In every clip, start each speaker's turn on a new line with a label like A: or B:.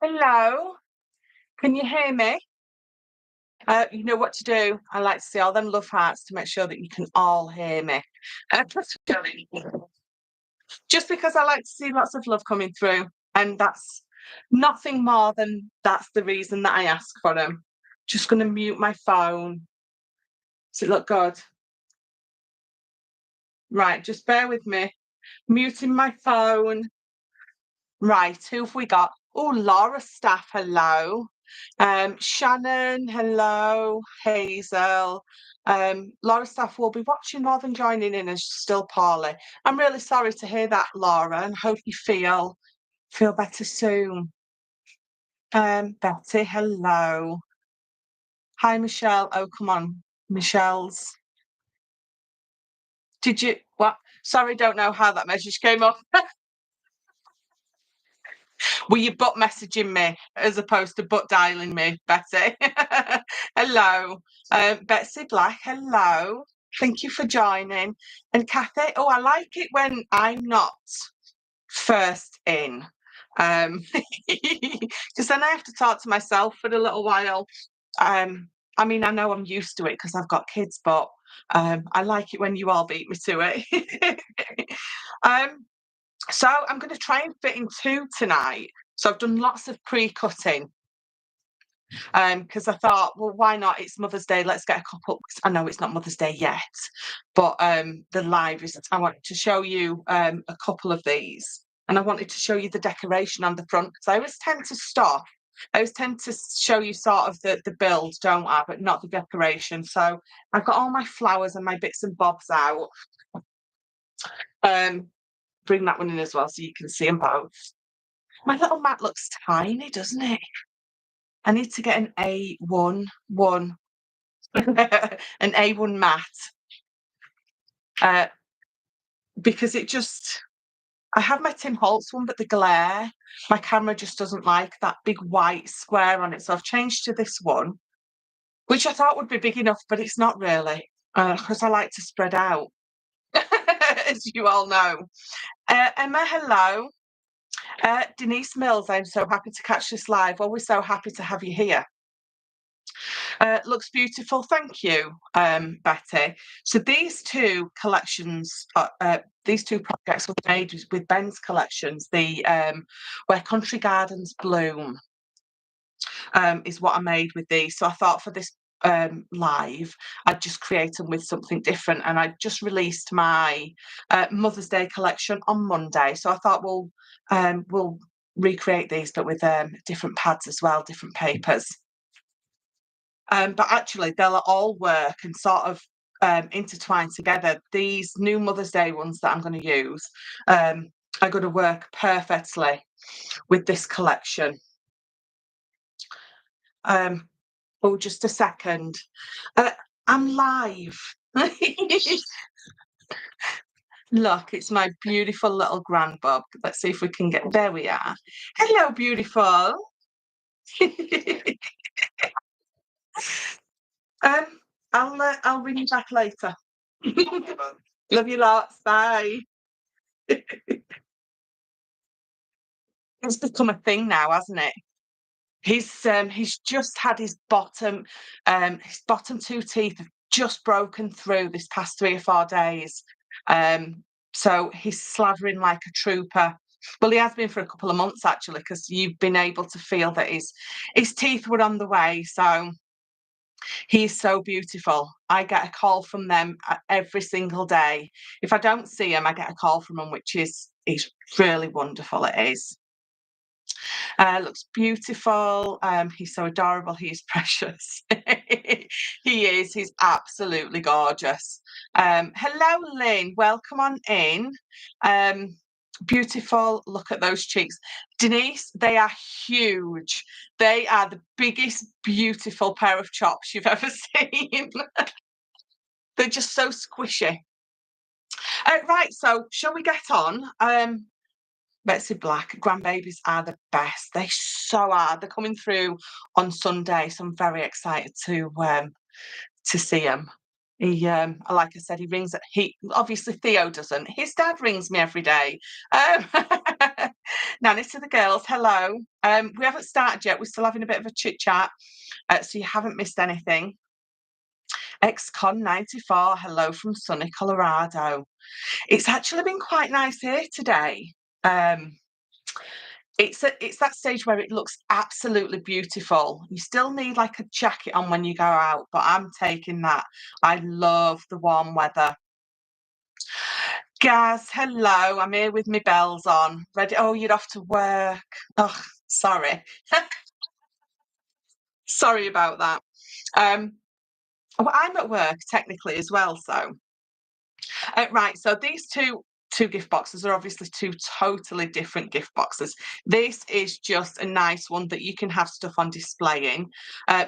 A: Hello, can you hear me? You know what to do. I like to see all them love hearts to make sure that you can all hear me. Just just because I like to see lots of love coming through, and that's nothing more than that's the reason that I ask for them. Just going to mute my phone. Does it look good? Right, just bear with me. Muting my phone. Right, who have we got? Oh, Laura Staff, hello. Shannon, hello. Hazel. Laura Staff will be watching more than joining in and she's still poorly. I'm really sorry to hear that, Laura, and hope you feel better soon. Betty, hello. Hi, Michelle. Oh, come on, Michelle's. Did you what? Sorry, don't know how that message came up. Were you butt messaging me as opposed to butt dialing me, Betty? Hello. Betsy Black, hello. Thank you for joining. And Kathy, oh, I like it when I'm not first in. Because then I have to talk to myself for a little while. I mean, I know I'm used to it because I've got kids, but I like it when you all beat me to it. um, so I'm going to try and fit in two tonight. So I've done lots of pre-cutting because I thought, well, why not? It's Mother's Day. Let's get a couple. I know it's not Mother's Day yet, but the live is. I wanted to show you a couple of these, and I wanted to show you the decoration on the front because I always tend to stop. I always tend to show you sort of the build, don't I? But not the decoration. So I've got all my flowers and my bits and bobs out. Bring that one in as well so you can see them both. My little mat looks tiny, doesn't it? I need to get an A1 an A1 mat because it just I have my Tim Holtz one, but the glare, my camera just doesn't like that big white square on it. So I've changed to this one, which I thought would be big enough, but it's not really because I like to spread out, as you all know. Emma, hello. Denise Mills, I'm so happy to catch this live. Well, we're so happy to have you here. Looks beautiful. Thank you, Betty. So these two collections, these two projects were made with Ben's collections. The Where Country Gardens Bloom is what I made with these. So I thought for this live, I'd just create them with something different. And I just released my Mother's Day collection on Monday. So I thought we'll recreate these, but with different pads as well, different papers. But actually, they'll all work and sort of intertwine together. These new Mother's Day ones that I'm going to use are going to work perfectly with this collection. Oh, just a second. I'm live. Look, it's my beautiful little grandbub. Let's see if we can get there. We are. Hello, beautiful. I'll ring you back later. Love you lots. Bye. It's become a thing now, hasn't it? He's just had his bottom two teeth have just broken through this past 3 or 4 days. So he's slavering like a trooper. Well, he has been for a couple of months actually, because you've been able to feel that his teeth were on the way. So he's so beautiful. I get a call from them every single day. If I don't see him, I get a call from him, which is really wonderful. It is. Looks beautiful. He's so adorable. He's precious. He is. He's absolutely gorgeous. Hello, Lynn. Welcome on in. Beautiful. Look at those cheeks. Denise, they are huge. They are the biggest, beautiful pair of chops you've ever seen. They're just so squishy. Right, so shall we get on? Betsy Black, grandbabies are the best. They so are. They're coming through on Sunday, so I'm very excited to see him. He, like I said, he rings. He obviously Theo doesn't. His dad rings me every day. Nanny to the girls, hello. We haven't started yet. We're still having a bit of a chit chat, so you haven't missed anything. Ex-con 94, hello from sunny Colorado. It's actually been quite nice here today. It's that stage where it looks absolutely beautiful. You still need like a jacket on when you go out, but I'm taking that. I love the warm weather. Gaz, hello. I'm here with my bells on. Ready? Oh, you're off to work. Oh, sorry. Sorry about that. Well, I'm at work technically as well, so right, so these two gift boxes are obviously two totally different gift boxes. This is just a nice one that you can have stuff on display in.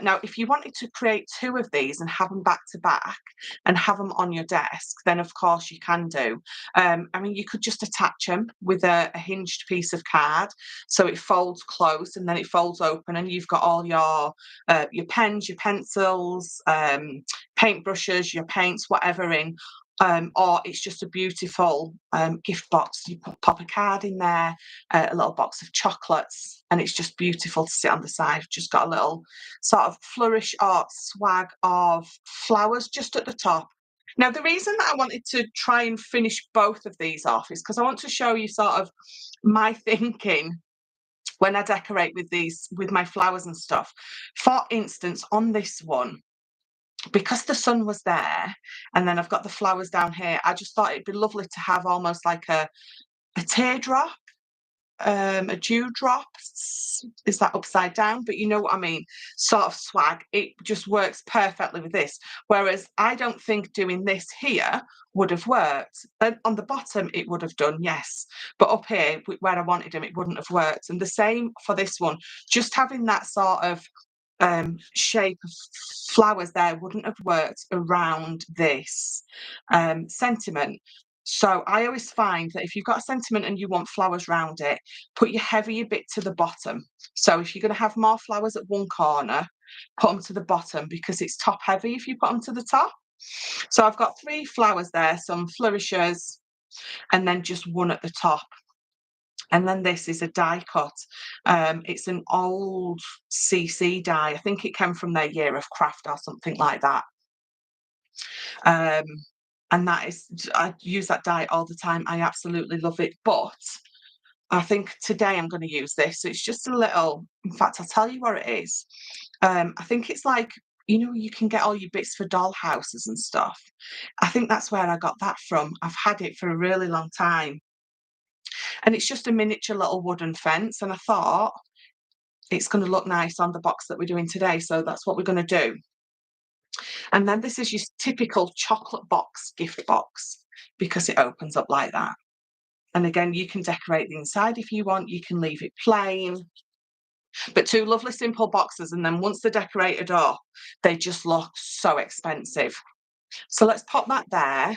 A: Now, if you wanted to create two of these and have them back to back and have them on your desk, then of course you can do. I mean, you could just attach them with a hinged piece of card, so it folds closed and then it folds open, and you've got all your pens, your pencils, paintbrushes, your paints, whatever in. Or it's just a beautiful gift box. You pop a card in there, a little box of chocolates, and it's just beautiful to sit on the side. Just got a little sort of flourish or swag of flowers just at the top. Now, the reason that I wanted to try and finish both of these off is because I want to show you sort of my thinking when I decorate with my flowers and stuff. For instance, on this one, because the sun was there and then I've got the flowers down here, I just thought it'd be lovely to have almost like a teardrop, a dewdrop. Is that upside down? But you know what I mean, sort of swag. It just works perfectly with this. Whereas I don't think doing this here would have worked. And on the bottom, it would have done, yes. But up here, where I wanted them, it wouldn't have worked. And the same for this one. Just having that sort of shape of flowers there wouldn't have worked around this sentiment. So I always find that if you've got a sentiment and you want flowers round it, put your heavier bit to the bottom. So if you're going to have more flowers at one corner, put them to the bottom because it's top heavy if you put them to the top. So I've got 3 flowers there, some flourishes, and then just one at the top. And then this is a die cut. It's an old CC die. I think it came from their year of craft or something like that. And that is, I use that die all the time. I absolutely love it. But I think today I'm going to use this. It's just a little, in fact, I'll tell you what it is. I think it's like, you know, you can get all your bits for doll houses and stuff. I think that's where I got that from. I've had it for a really long time. And it's just a miniature little wooden fence. And I thought it's going to look nice on the box that we're doing today. So that's what we're going to do. And then this is your typical chocolate box gift box because it opens up like that. And again, you can decorate the inside if you want. You can leave it plain. But 2 lovely simple boxes. And then once they're decorated up, they just look so expensive. So let's pop that there.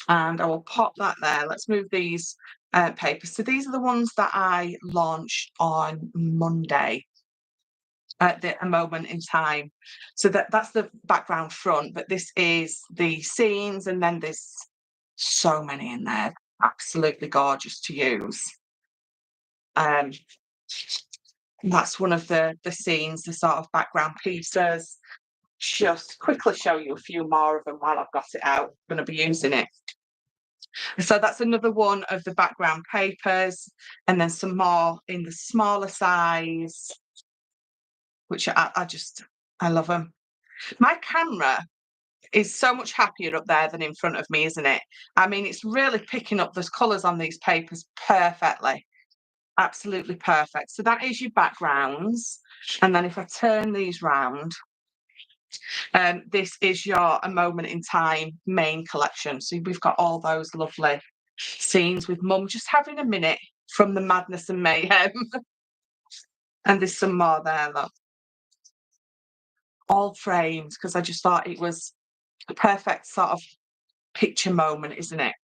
A: And I will pop that there. Let's move these papers. So these are the ones that I launched on Monday at a moment in time. So that's the background front, but this is the scenes, and then there's so many in there. Absolutely gorgeous to use. That's one of the scenes, the sort of background pieces. Just quickly show you a few more of them while I've got it out. I'm going to be using it. So that's another one of the background papers, and then some more in the smaller size, which I love them. My camera is so much happier up there than in front of me, isn't it? I mean, it's really picking up the colours on these papers perfectly. Absolutely perfect. So that is your backgrounds. And then if I turn these round, this is your A Moment in Time main collection. So we've got all those lovely scenes with mum just having a minute from the madness and mayhem. And there's some more there, look. All framed because I just thought it was a perfect sort of picture moment, isn't it?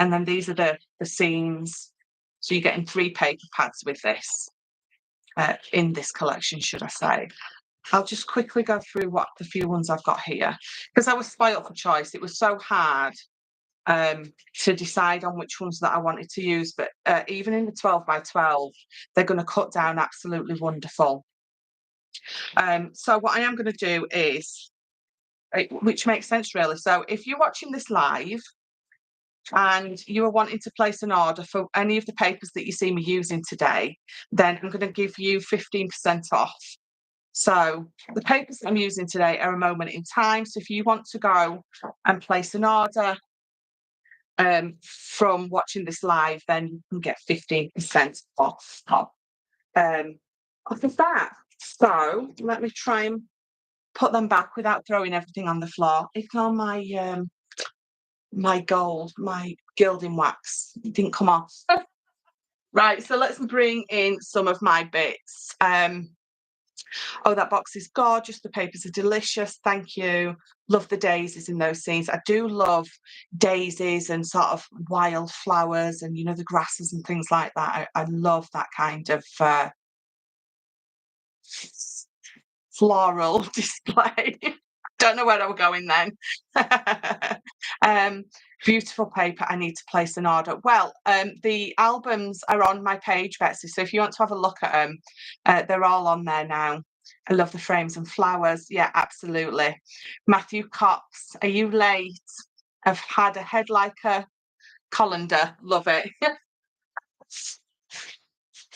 A: And then these are the scenes. So you're getting 3 paper pads with this, in this collection, should I say. I'll just quickly go through what the few ones I've got here, because I was spoilt for choice. It was so hard to decide on which ones that I wanted to use. But even in the 12 by 12, they're going to cut down absolutely wonderful. So what I am going to do is, which makes sense really. So if you're watching this live and you are wanting to place an order for any of the papers that you see me using today, then I'm going to give you 15% off. So the papers that I'm using today are a moment in time. So if you want to go and place an order from watching this live, then you can get 15% off of that. So let me try and put them back without throwing everything on the floor. Ignore my my gold, my gilding wax. It didn't come off. Right, so let's bring in some of my bits. Oh, that box is gorgeous. The papers are delicious. Thank you. Love the daisies in those scenes. I do love daisies and sort of wildflowers and, you know, the grasses and things like that. I love that kind of floral display. Don't know where I was going then. Beautiful paper. I need to place an order. Well, the albums are on my page, Betsy. So if you want to have a look at them, they're all on there now. I love the frames and flowers. Yeah, absolutely. Matthew Cox, are you late? I've had a head like a colander. Love it.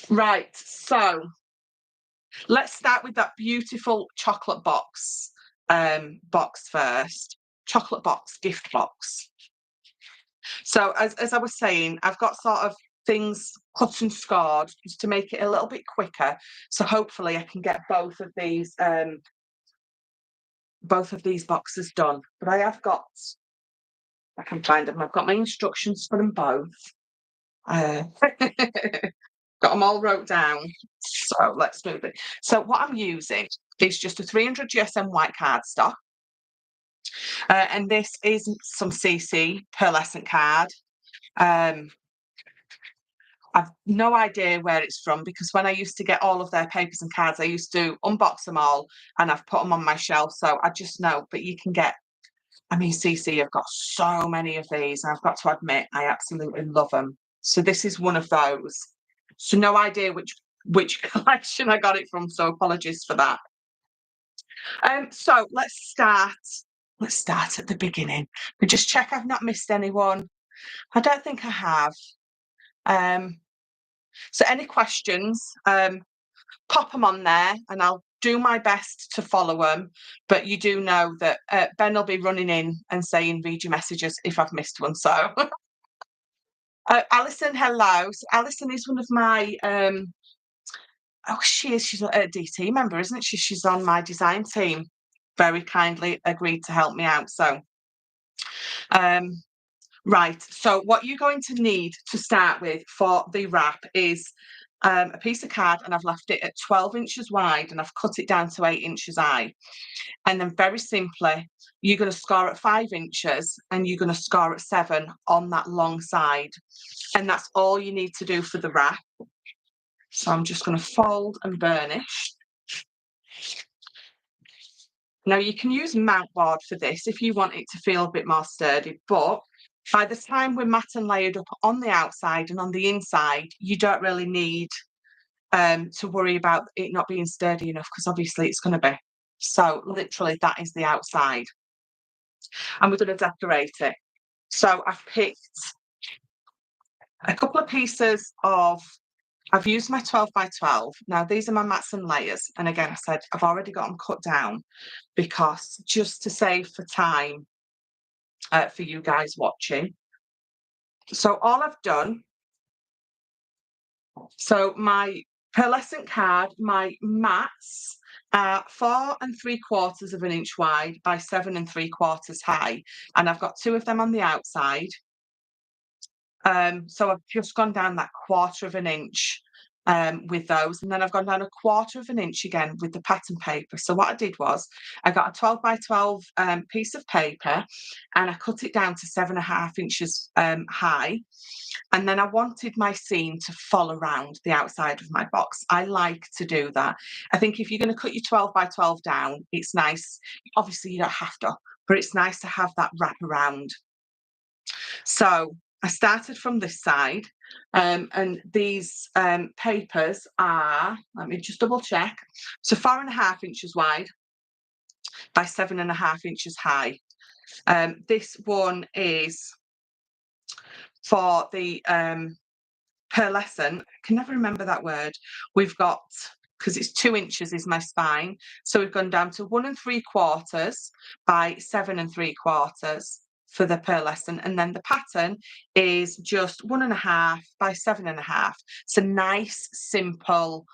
A: Right. So let's start with that beautiful chocolate box first. Chocolate box, gift box. So as I was saying, I've got sort of things cut and scored just to make it a little bit quicker. So hopefully I can get both of these boxes done. But I have got, I can find them. I've got my instructions for them both. Got them all wrote down. So let's move it. So what I'm using is just a 300 GSM white cardstock. And this is some CC pearlescent card. I've no idea where it's from because when I used to get all of their papers and cards, I used to unbox them all and I've put them on my shelf. So I just know, but you can get, I mean, CC have got so many of these. And I've got to admit, I absolutely love them. So this is one of those. So no idea which collection I got it from. So apologies for that. So let's start at the beginning and just check I've not missed anyone. I don't think I have. So any questions, pop them on there and I'll do my best to follow them. But you do know that Ben will be running in and saying, read your messages if I've missed one. So Alison, hello. So Alison is one of my, she's a DT member, isn't she? She's on my design team. Very kindly agreed to help me out. So, right. So what you're going to need to start with for the wrap is a piece of card, and I've left it at 12 inches wide and I've cut it down to 8 inches high. And then very simply, you're going to score at 5 inches and you're going to score at 7 on that long side. And that's all you need to do for the wrap. So I'm just going to fold and burnish. Now you can use mount board for this if you want it to feel a bit more sturdy, but by the time we're matte and layered up on the outside and on the inside, you don't really need to worry about it not being sturdy enough because obviously it's going to be. So literally that is the outside. And we're going to decorate it. So I've picked a couple of pieces of, I've used my 12 by 12. Now these are my mats and layers. And again, I said, I've already got them cut down because just to save for time for you guys watching. So all I've done, so my pearlescent card, my mats are 4 3/4 of an inch wide by 7 3/4 high. And I've got 2 of them on the outside. So I've just gone down that 1/4 of an inch with those, and then I've gone down a 1/4 of an inch again with the pattern paper. So what I did was I got a 12 by 12 piece of paper and I cut it down to 7.5 inches high. And then I wanted my seam to fall around the outside of my box. I like to do that. I think if you're going to cut your 12 by 12 down, it's nice. Obviously, you don't have to, but it's nice to have that wrap around. So I started from this side, and these papers are, let me just double check, so 4.5 inches wide by 7.5 inches high. This one is for the pearlescent. I can never remember that word. We've got, because it's 2 inches is my spine, so we've gone down to 1 3/4 by 7 3/4 for the pearlescent, and then the pattern is just 1.5 by 7.5. So nice, simple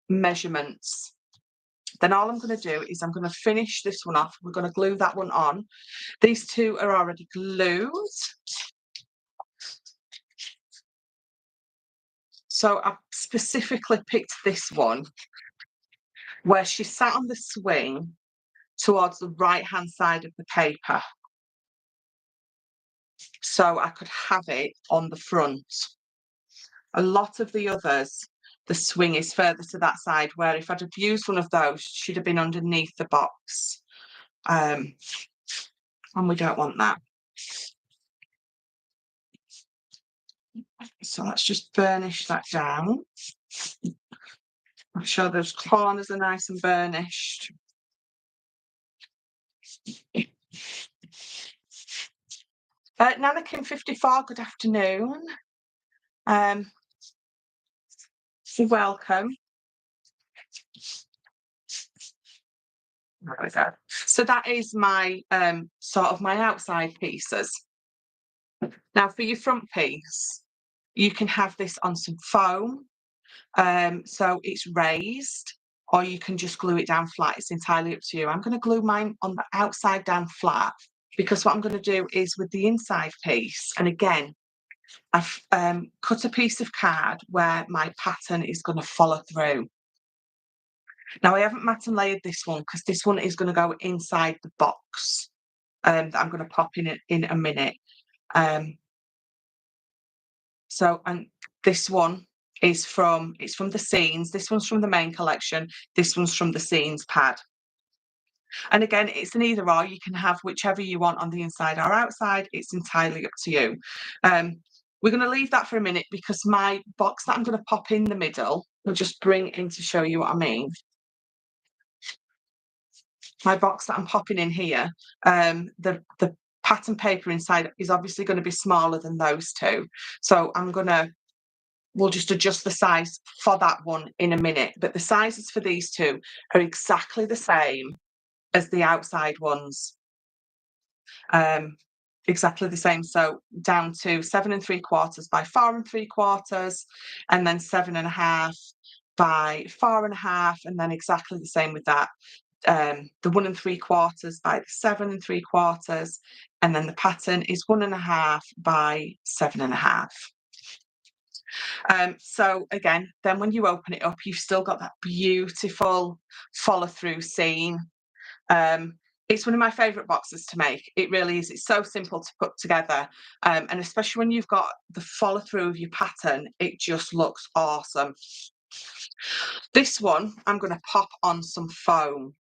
A: measurements. Then all I'm going to do is I'm going to finish this one off. We're going to glue that one on. These two are already glued. So I specifically picked this one where she sat on the swing towards the right-hand side of the paper. So I could have it on the front. A lot of the others, the swing is further to that side, where if I'd have used one of those, she'd have been underneath the box. And we don't want that. So let's just burnish that down. Make sure those corners are nice and burnished. Nanakin 54, good afternoon. You're welcome. There we go. So that is my sort of my outside pieces. Now for your front piece, you can have this on some foam, so it's raised, or you can just glue it down flat. It's entirely up to you. I'm going to glue mine on the outside down flat, because what I'm going to do is with the inside piece, and again, I've cut a piece of card where my pattern is going to follow through. Now I haven't mat and layered this one because this one is going to go inside the box that I'm going to pop in a minute. So, and this one is from the scenes. This one's from the main collection. This one's from the scenes pad. And again, it's an either or. You can have whichever you want on the inside or outside. It's entirely up to you. We're going to leave that for a minute because my box that I'm going to pop in the middle, will just bring in to show you what I mean. My box that I'm popping in here, the pattern paper inside is obviously going to be smaller than those two. So we'll just adjust the size for that one in a minute. But the sizes for these two are exactly the same as the outside ones. Exactly the same. So down to 7 3/4 by 4 3/4, and then 7.5 by 4.5, and then exactly the same with that. The 1 3/4 by the 7 3/4, and then the pattern is 1.5 by 7.5. So again, then when you open it up, you've still got that beautiful follow through seam. It's one of my favourite boxes to make. It really is. It's so simple to put together. And especially when you've got the follow through of your pattern, it just looks awesome. This one, I'm going to pop on some foam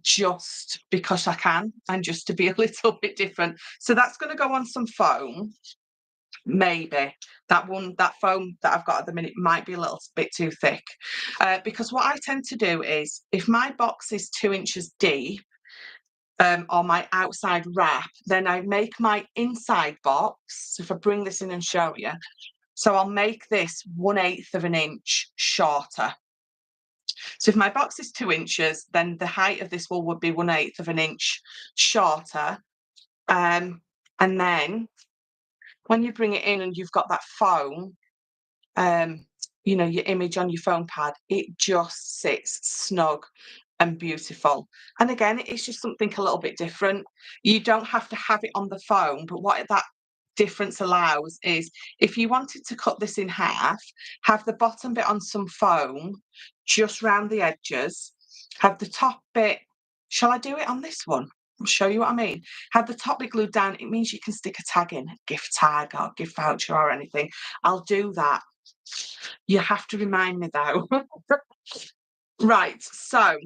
A: just because I can, and just to be a little bit different. So that's going to go on some foam. Maybe that foam that I've got at the minute might be a little bit too thick, because what I tend to do is if my box is 2 inches deep, or my outside wrap, then I make my inside box. So if I bring this in and show you, so I'll make this 1/8 of an inch shorter. So if my box is 2 inches, then the height of this wall would be 1/8 of an inch shorter. And then when you bring it in and you've got that foam, your image on your foam pad, it just sits snug and beautiful. And again, it's just something a little bit different. You don't have to have it on the foam, but what that difference allows is if you wanted to cut this in half, have the bottom bit on some foam just round the edges, have the top bit, shall I do it on this one? I'll show you what I mean. Have the top bit glued down. It means you can stick a tag in, gift tag or gift voucher or anything. I'll do that. You have to remind me though. Right, so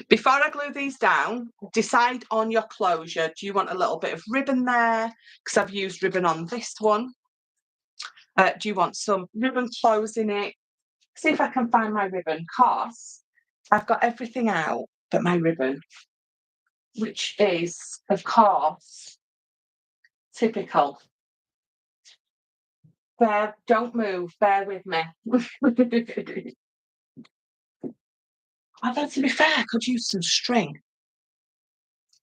A: Before I glue these down, decide on your closure. Do you want a little bit of ribbon there? Because I've used ribbon on this one. Do you want some ribbon closing it? See if I can find my ribbon, because I've got everything out but my ribbon, which is, of course, typical. Bear, don't move, bear with me. Although, to be fair, I could use some string.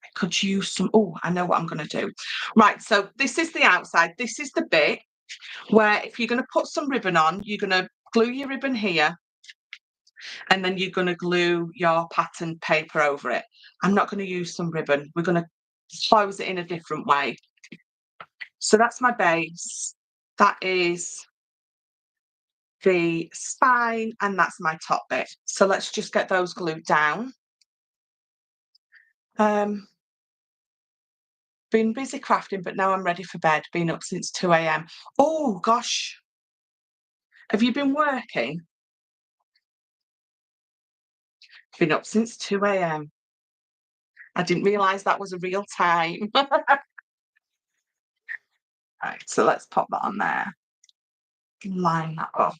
A: I could use some, oh, I know what I'm going to do. Right, so this is the outside. This is the bit where if you're going to put some ribbon on, you're going to glue your ribbon here, and then you're going to glue your pattern paper over it. I'm not going to use some ribbon. We're going to close it in a different way. So that's my base. That is the spine, and that's my top bit. So let's just get those glued down. Been busy crafting, but now I'm ready for bed. Been up since 2 a.m. Oh gosh. Have you been working? Been up since 2 a.m. I didn't realise that was a real time. Right, so let's pop that on there. Line that up.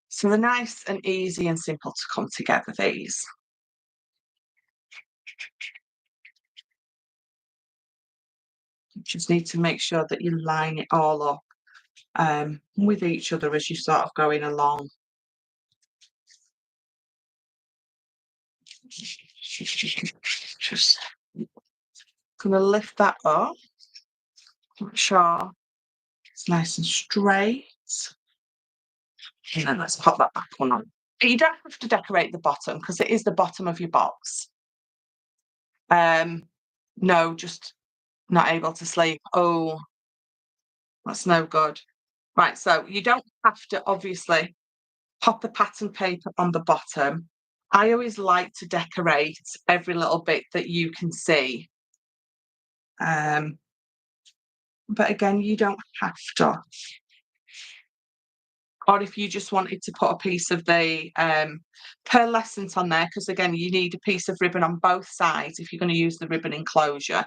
A: So they're nice and easy and simple to come together, these. You just need to make sure that you line it all up with each other as you sort of going along. Just gonna lift that up. Make sure it's nice and straight. And then let's pop that back on. You don't have to decorate the bottom because it is the bottom of your box. No, just not able to sleep. Oh, that's no good. Right, so you don't have to obviously pop the pattern paper on the bottom. I always like to decorate every little bit that you can see. But again, you don't have to. Or if you just wanted to put a piece of the pearlescent on there, because again, you need a piece of ribbon on both sides if you're going to use the ribbon enclosure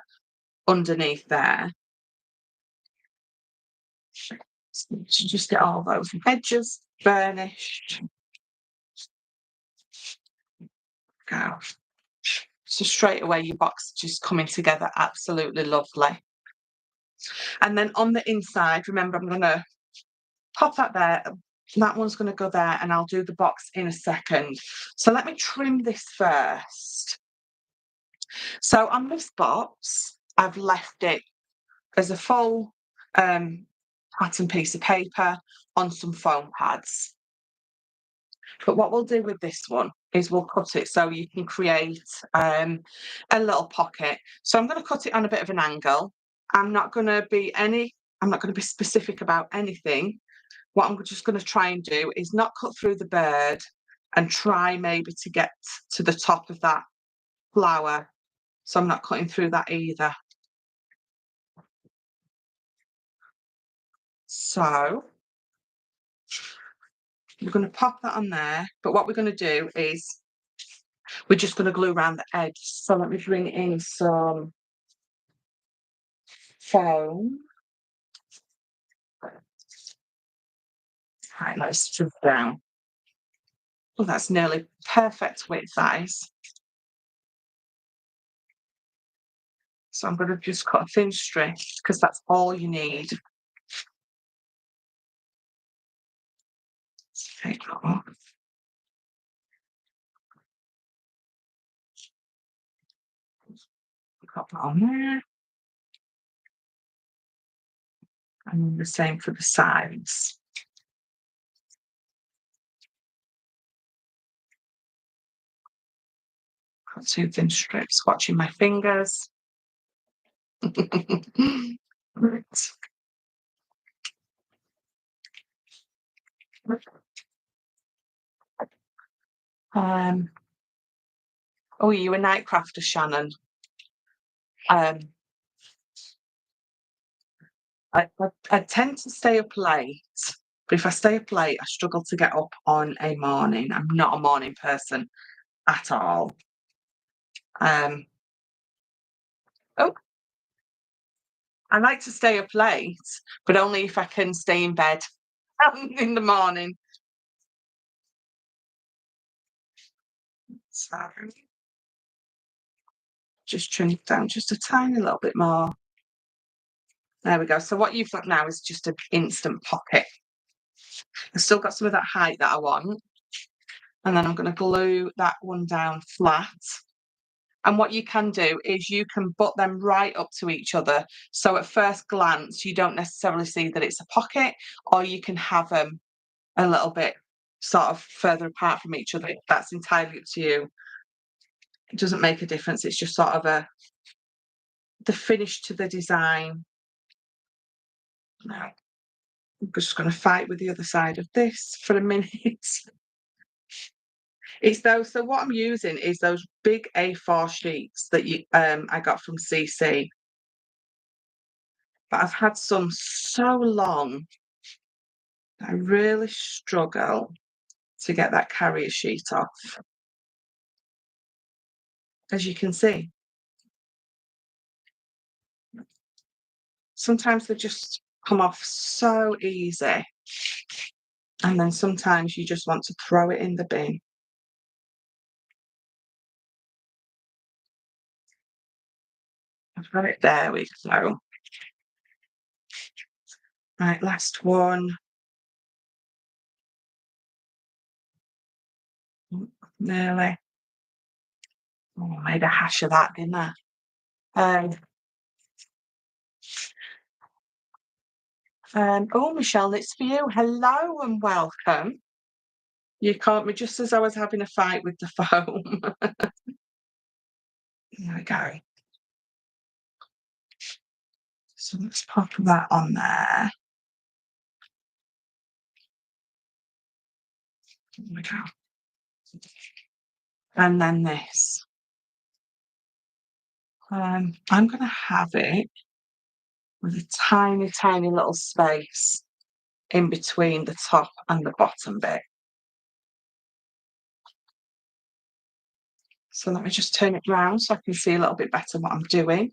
A: underneath there. So just get all those edges burnished. Go. So straight away, your box just coming together absolutely lovely. And then on the inside, remember, I'm going to pop that there. That one's going to go there, and I'll do the box in a second. So let me trim this first. So on this box, I've left it as a full pattern piece of paper on some foam pads. But what we'll do with this one is we'll cut it so you can create a little pocket. So I'm going to cut it on a bit of an angle. I'm not going to be specific about anything. What I'm just going to try and do is not cut through the bird and try maybe to get to the top of that flower. So I'm not cutting through that either. So we're going to pop that on there. But what we're going to do is we're just going to glue around the edge. So let me bring in some foam. Right, let's strip down. Oh, that's nearly perfect width, that is. So I'm going to just cut a thin strip because that's all you need. Let's take that off. Got that on there. And the same for the sides. Got two thin strips, watching my fingers. Right. Oh, you a night crafter, Shannon? I tend to stay up late But if I stay up late, I struggle to get up on a morning. I'm not a morning person at all. Um, oh, I like to stay up late, but only if I can stay in bed in the morning. So just trim it down just a tiny little bit more. There we go. So what you've got now is just an instant pocket. I've still got some of that height that I want. And then I'm going to glue that one down flat. And what you can do is you can butt them right up to each other. So at first glance, you don't necessarily see that it's a pocket, or you can have them a little bit sort of further apart from each other. That's entirely up to you. It doesn't make a difference. It's just sort of the finish to the design. Now, I'm just going to fight with the other side of this for a minute. It's those. So what I'm using is those big A4 sheets that I got from CC. But I've had some so long that I really struggle to get that carrier sheet off, as you can see. Sometimes they just come off so easy, and then sometimes you just want to throw it in the bin. I've got it, there we go. Right, last one. Nearly. Oh, I made a hash of that, didn't I? Oh, Michelle, it's for you. Hello and welcome. You caught me just as I was having a fight with the phone. There we go. So let's pop that on there. There we go. And then this. I'm going to have it with a tiny, tiny little space in between the top and the bottom bit. So let me just turn it round so I can see a little bit better what I'm doing.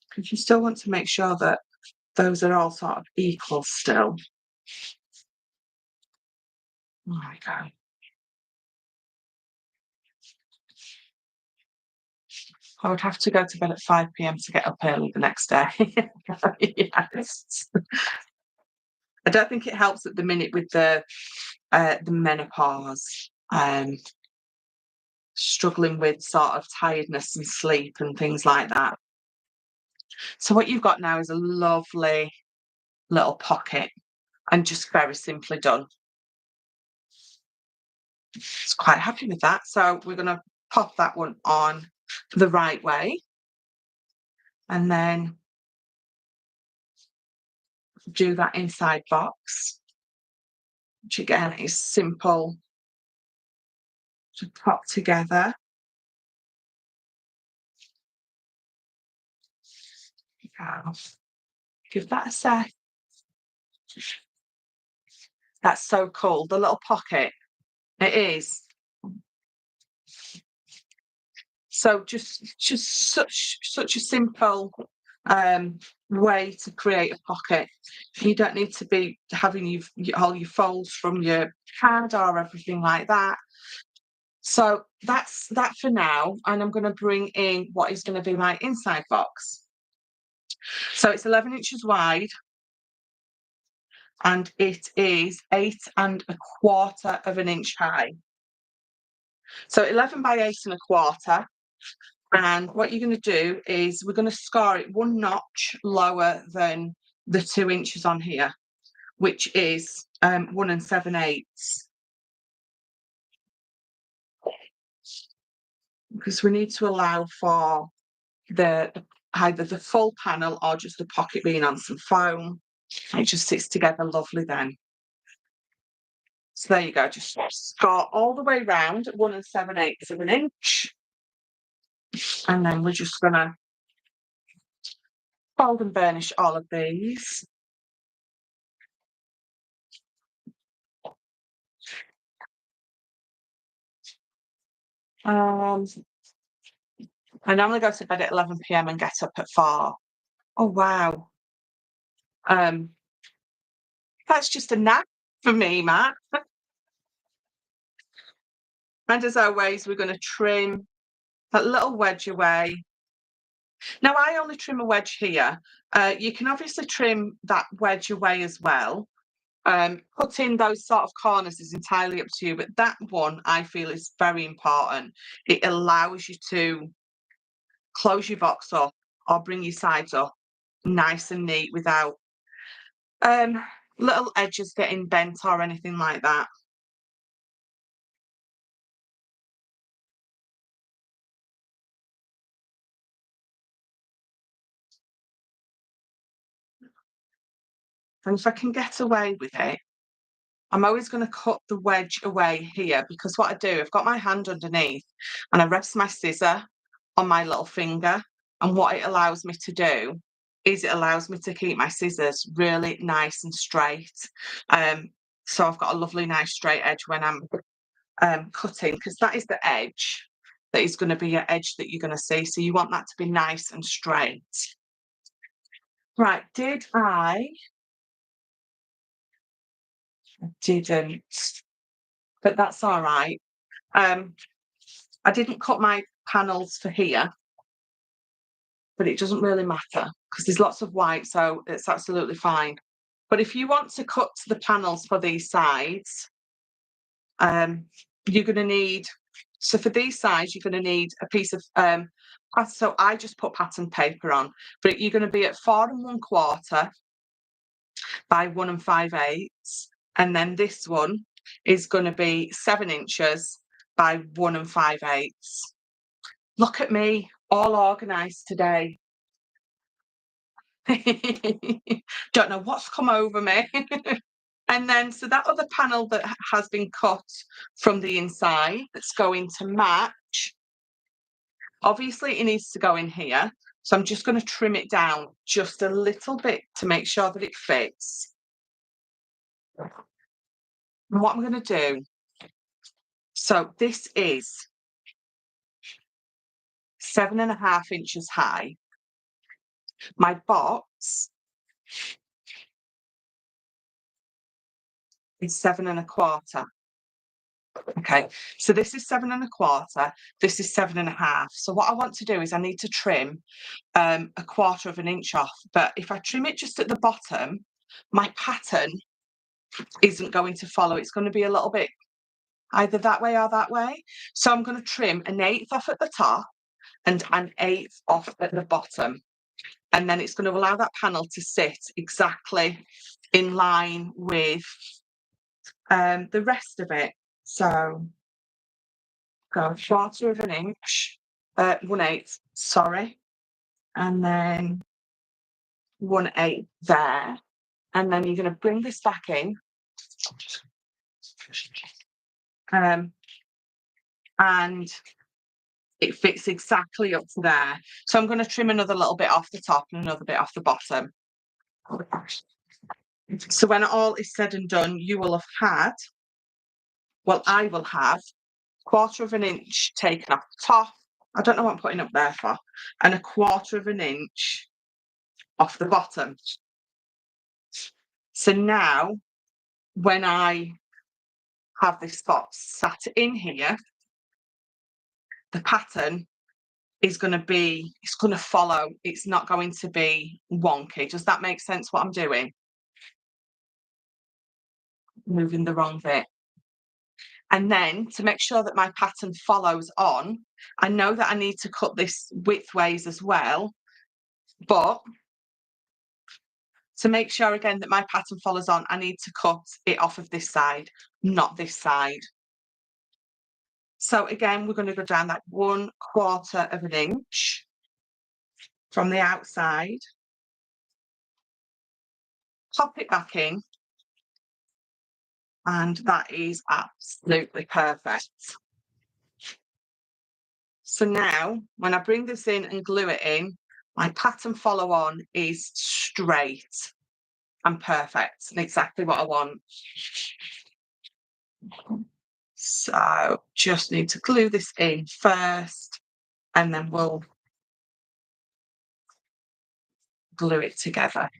A: Because you still want to make sure that those are all sort of equal still. There we go. I would have to go to bed at 5 p.m. to get up early the next day. Yes. I don't think it helps at the minute with the menopause. Struggling with sort of tiredness and sleep and things like that. So what you've got now is a lovely little pocket, and just very simply done. Just quite happy with that. So we're going to pop that one on the right way, and then do that inside box, which again is simple to pop together. Give that a sec. That's so cool. The little pocket. It is. So just such a simple way to create a pocket. You don't need to be having all your folds from your pad or everything like that. So that's that for now, and I'm going to bring in what is going to be my inside box. So it's 11 inches wide, and it is 8¼ of an inch high. So 11 by 8¼ And what you're going to do is we're going to score it one notch lower than the 2 inches on here, which is 1 7/8. Because we need to allow for either the full panel or just the pocket being on some foam. It just sits together lovely then. So there you go, just score all the way round at 1 7/8 of an inch. And then we're just gonna fold and burnish all of these. I normally go to bed at 11 p.m. and get up at 4. Oh wow. Um, that's just a nap for me, Matt. And as always, we're gonna trim that little wedge away. Now I only trim a wedge here. You can obviously trim that wedge away as well. Cutting those sort of corners is entirely up to you, but that one I feel is very important. It allows you to close your box up or bring your sides up nice and neat without um, little edges getting bent or anything like that. And if I can get away with it, I'm always going to cut the wedge away here, because what I do, I've got my hand underneath and I rest my scissor on my little finger. And what it allows me to do is it allows me to keep my scissors really nice and straight. Um, so I've got a lovely, nice straight edge when I'm cutting, because that is the edge that is going to be your edge that you're going to see. So you want that to be nice and straight. Right, did I? Didn't, but that's all right. Um, I didn't cut my panels for here, but it doesn't really matter because there's lots of white, so it's absolutely fine. But if you want to cut the panels for these sides, you're going to need, so for these sides, you're going to need a piece of, so I just put pattern paper on, but you're going to be at 4 1/4 by 1 5/8. And then this one is going to be 7 inches by 1 5/8. Look at me, all organised today. Don't know what's come over me. And then, so that other panel that has been cut from the inside that's going to match, obviously it needs to go in here. So I'm just going to trim it down just a little bit to make sure that it fits. And what I'm going to do, so this is 7.5 inches high. My box is 7 1/4. Okay, so this is 7 1/4, this is 7.5. So what I want to do is I need to trim 1/4 of an inch off. But if I trim it just at the bottom, my pattern isn't going to follow. It's going to be a little bit either that way or that way. So I'm going to trim 1/8 off at the top and 1/8 off at the bottom. And then it's going to allow that panel to sit exactly in line with the rest of it. So go 1/4 of an inch, 1/8, sorry, and then 1/8 there. And then you're going to bring this back in. And it fits exactly up to there. So I'm going to trim another little bit off the top and another bit off the bottom. So when all is said and done, you will have had, well, I will have 1/4 of an inch taken off the top. I don't know what I'm putting up there for. And 1/4 of an inch off the bottom. So now, when I have this spot sat in here, the pattern is going to be, it's going to follow. It's not going to be wonky. Does that make sense what I'm doing? Moving the wrong bit. And then to make sure that my pattern follows on, I know that I need to cut this widthways as well, but to make sure again that my pattern follows on, I need to cut it off of this side, not this side. So again, we're going to go down that 1/4 of an inch from the outside, pop it back in, and that is absolutely perfect. So now, when I bring this in and glue it in, my pattern follow on is straight and perfect and exactly what I want. So just need to glue this in first and then we'll glue it together.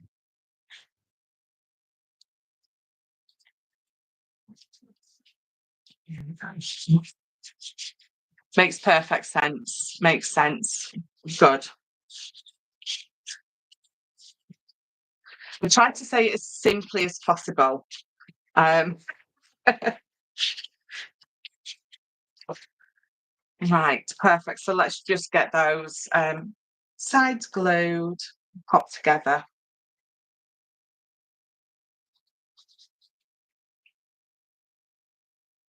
A: Makes perfect sense. Makes sense. Good. We tried to say it as simply as possible. Um, right, perfect. So let's just get those sides glued, pop together.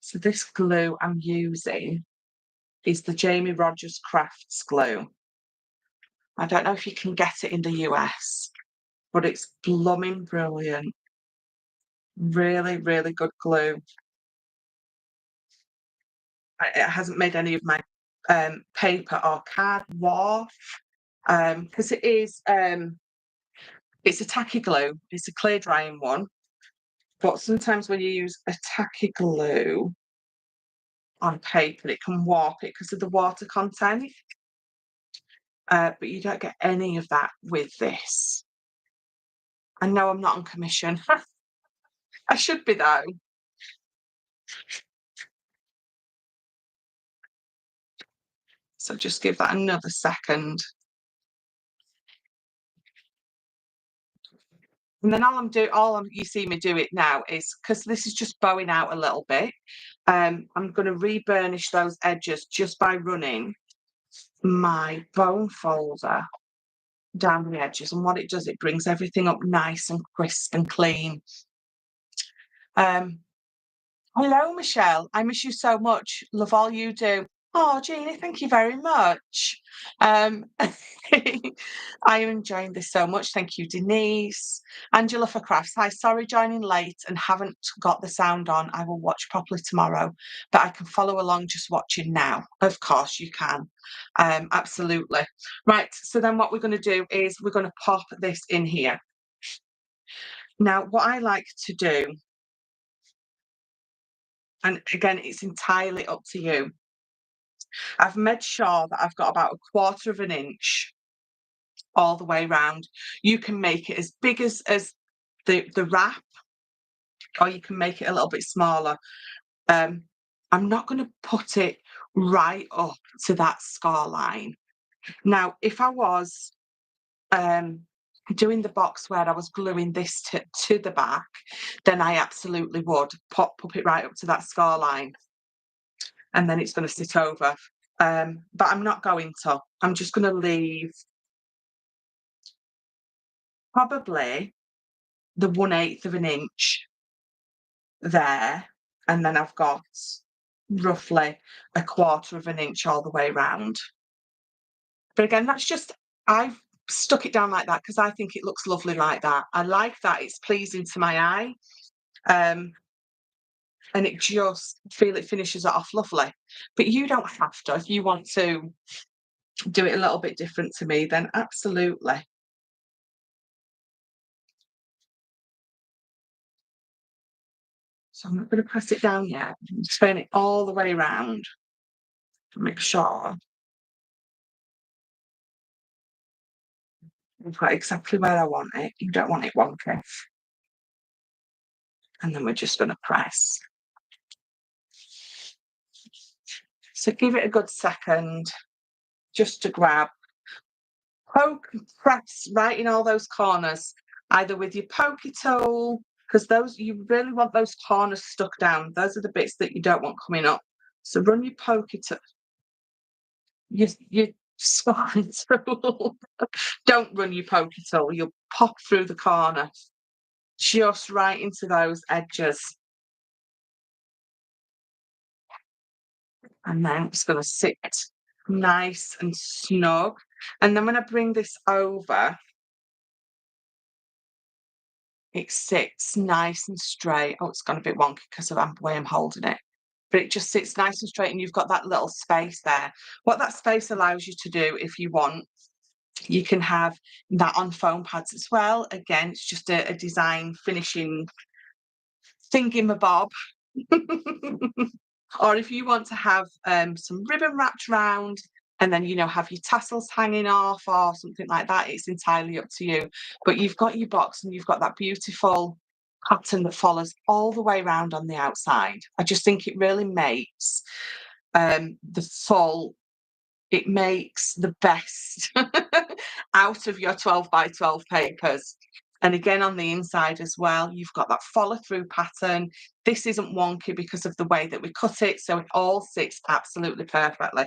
A: So this glue I'm using is the Jamie Rogers Crafts glue. I don't know if you can get it in the US, but it's blooming brilliant. Really, really good glue. It hasn't made any of my paper or card warp because it's a tacky glue. It's a clear drying one, but sometimes when you use a tacky glue on paper, it can warp it because of the water content. But you don't get any of that with this. I know I'm not on commission. I should be though. So just give that another second. And then you see me do it now is because this is just bowing out a little bit. I'm going to re-burnish those edges just by running my bone folder down the edges. And what it does, it brings everything up nice and crisp and clean. Hello, Michelle. I miss you so much. Love all you do. Oh, Jeannie, thank you very much. I am enjoying this so much. Thank you, Denise. Angela for Crafts. Hi, sorry joining late and haven't got the sound on. I will watch properly tomorrow, but I can follow along just watching now. Of course you can. Absolutely. Right, so then what we're going to do is we're going to pop this in here. Now, what I like to do, and again, it's entirely up to you. I've made sure that I've got about 1/4 of an inch all the way round. You can make it as big as the wrap, or you can make it a little bit smaller. I'm not going to put it right up to that score line. Now, if I was doing the box where I was gluing this to the back, then I absolutely would pop it right up to that score line, and then it's going to sit over. But I'm not going to. I'm just going to leave probably the 1/8 of an inch there, and then I've got roughly 1/4 of an inch all the way round. But again, I've stuck it down like that because I think it looks lovely like that. I like that, it's pleasing to my eye. And it finishes it off lovely. But you don't have to. If you want to do it a little bit different to me, then absolutely. So I'm not going to press it down yet. Turn it all the way around to make sure I've got exactly where I want it. You don't want it wonky. And then we're just going to press. So give it a good second just to grab. Poke and press right in all those corners, either with your pokey tool, because you really want those corners stuck down. Those are the bits that you don't want coming up. So run your pokey tool, your scoring tool. Don't run your pokey tool. You'll pop through the corner, just right into those edges. And then it's going to sit nice and snug. And then when I bring this over, it sits nice and straight. Oh, it's gone a bit wonky because of the way I'm holding it. but it just sits nice and straight and you've got that little space there. What that space allows you to do, if you want, you can have that on foam pads as well. Again, it's just a design finishing thingamabob. Or if you want to have some ribbon wrapped round and then, you know, have your tassels hanging off or something like that, it's entirely up to you. But you've got your box and you've got that beautiful pattern that follows all the way around on the outside. I just think it really makes the full, it makes the best out of your 12 by 12 papers. And again, on the inside as well, you've got that follow through pattern. This isn't wonky because of the way that we cut it, so it all sits absolutely perfectly.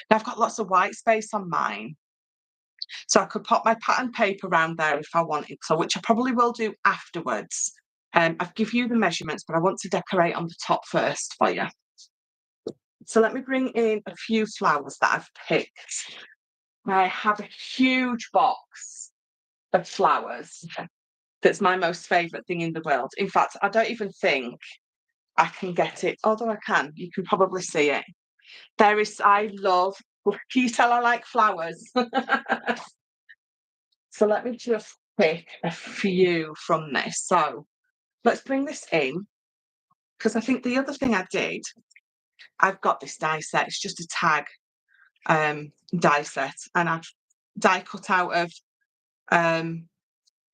A: Now, I've got lots of white space on mine, so I could pop my pattern paper around there if I wanted to, which I probably will do afterwards. I've give you the measurements, but I want to decorate on the top first for you. So let me bring in a few flowers that I've picked. I have a huge box of flowers. That's my most favourite thing in the world. In fact, I don't even think I can get it, although I can. You can probably see it. I love, can you tell I like flowers? So let me just pick a few from this. So let's bring this in, because I think the other thing I did, I've got this die set. It's just a tag die set, and I've die cut out of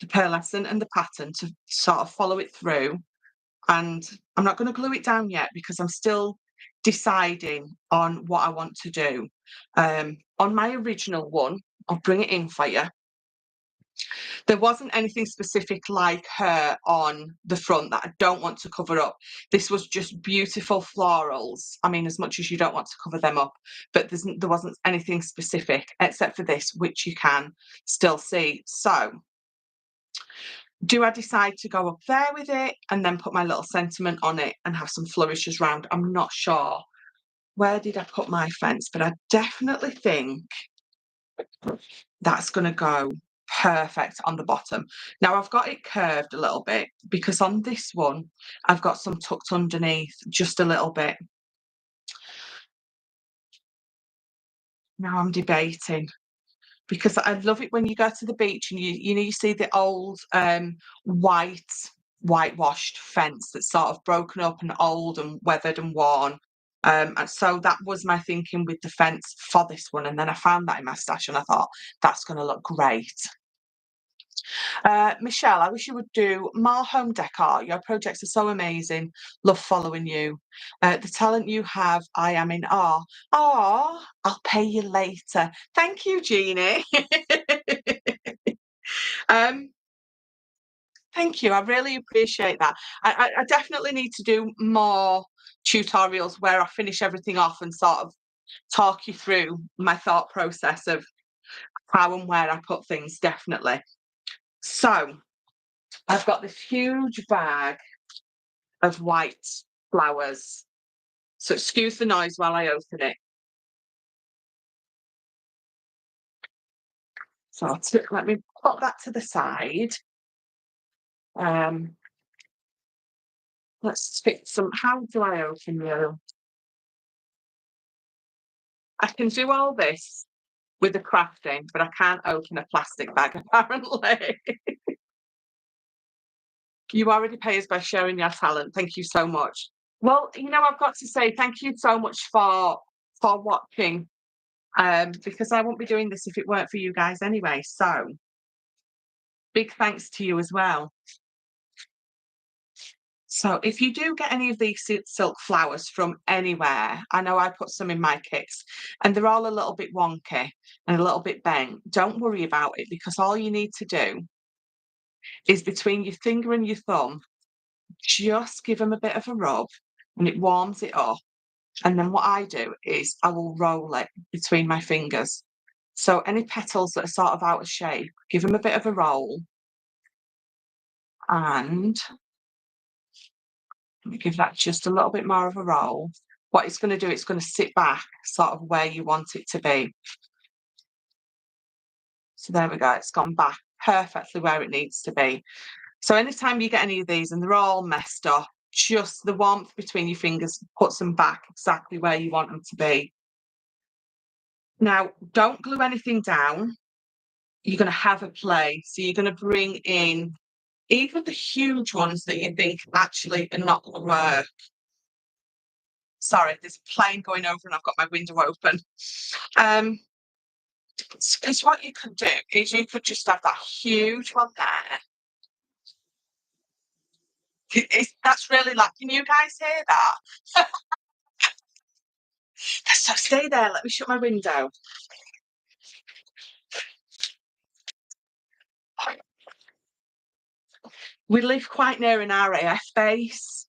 A: the pearlescent and the pattern to sort of follow it through. And I'm not going to glue it down yet because I'm still deciding on what I want to do. On my original one, I'll bring it in for you. There wasn't anything specific like her on the front that I don't want to cover up. This was just beautiful florals. I mean, as much as you don't want to cover them up, but there wasn't anything specific except for this, which you can still see. So do I decide to go up there with it and then put my little sentiment on it and have some flourishes round? I'm not sure. Where did I put my fence? But I definitely think that's going to go perfect on the bottom. Now I've got it curved a little bit because on this one, I've got some tucked underneath just a little bit. Now I'm debating, because I love it when you go to the beach and you see the old whitewashed fence that's sort of broken up and old and weathered and worn. And so that was my thinking with the fence for this one. And then I found that in my stash and I thought, that's going to look great. Michelle, I wish you would do more home decor. Your projects are so amazing. Love following you. The talent you have, I am in awe. Oh, I'll pay you later. Thank you, Jeannie. Thank you. I really appreciate that. I definitely need to do more tutorials where I finish everything off and sort of talk you through my thought process of how and where I put things, definitely. So I've got this huge bag of white flowers. So excuse the noise while I open it. So let me put that to the side. Let's pick some. How do I open you? I can do all this with the crafting, but I can't open a plastic bag apparently. You already pay us by sharing your talent. Thank you so much. Well, you know, I've got to say thank you so much for watching. Because I won't be doing this if it weren't for you guys anyway. So big thanks to you as well. So if you do get any of these silk flowers from anywhere, I know I put some in my kits and they're all a little bit wonky and a little bit bent. Don't worry about it, because all you need to do is between your finger and your thumb, just give them a bit of a rub and it warms it up. And then what I do is I will roll it between my fingers. So any petals that are sort of out of shape, give them a bit of a roll. And let me give that just a little bit more of a roll. What it's going to do, it's going to sit back sort of where you want it to be. So there we go. It's gone back perfectly where it needs to be. So anytime you get any of these and they're all messed up, just the warmth between your fingers puts them back exactly where you want them to be. Now, don't glue anything down. You're going to have a play. So you're going to bring in even the huge ones that you think actually are not going to work. Sorry, there's a plane going over and I've got my window open. Because what you could do is you could just have that huge one there. That's really like, can you guys hear that? So stay there, let me shut my window. We live quite near an RAF base.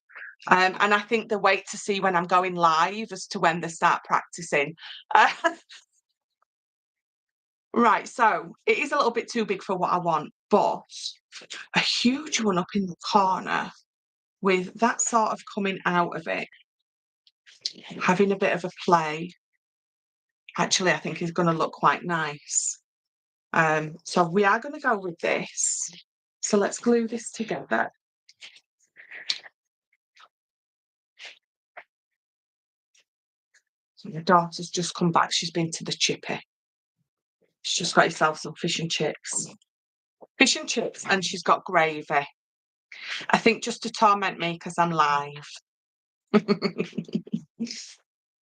A: And I think they wait to see when I'm going live as to when they start practicing. Right, so it is a little bit too big for what I want, but a huge one up in the corner with that sort of coming out of it, having a bit of a play, actually I think is going to look quite nice. So we are going to go with this. So let's glue this together. So your daughter's just come back. She's been to the chippy. She's just got herself some fish and chips. Fish and chips, and she's got gravy. I think just to torment me because I'm live.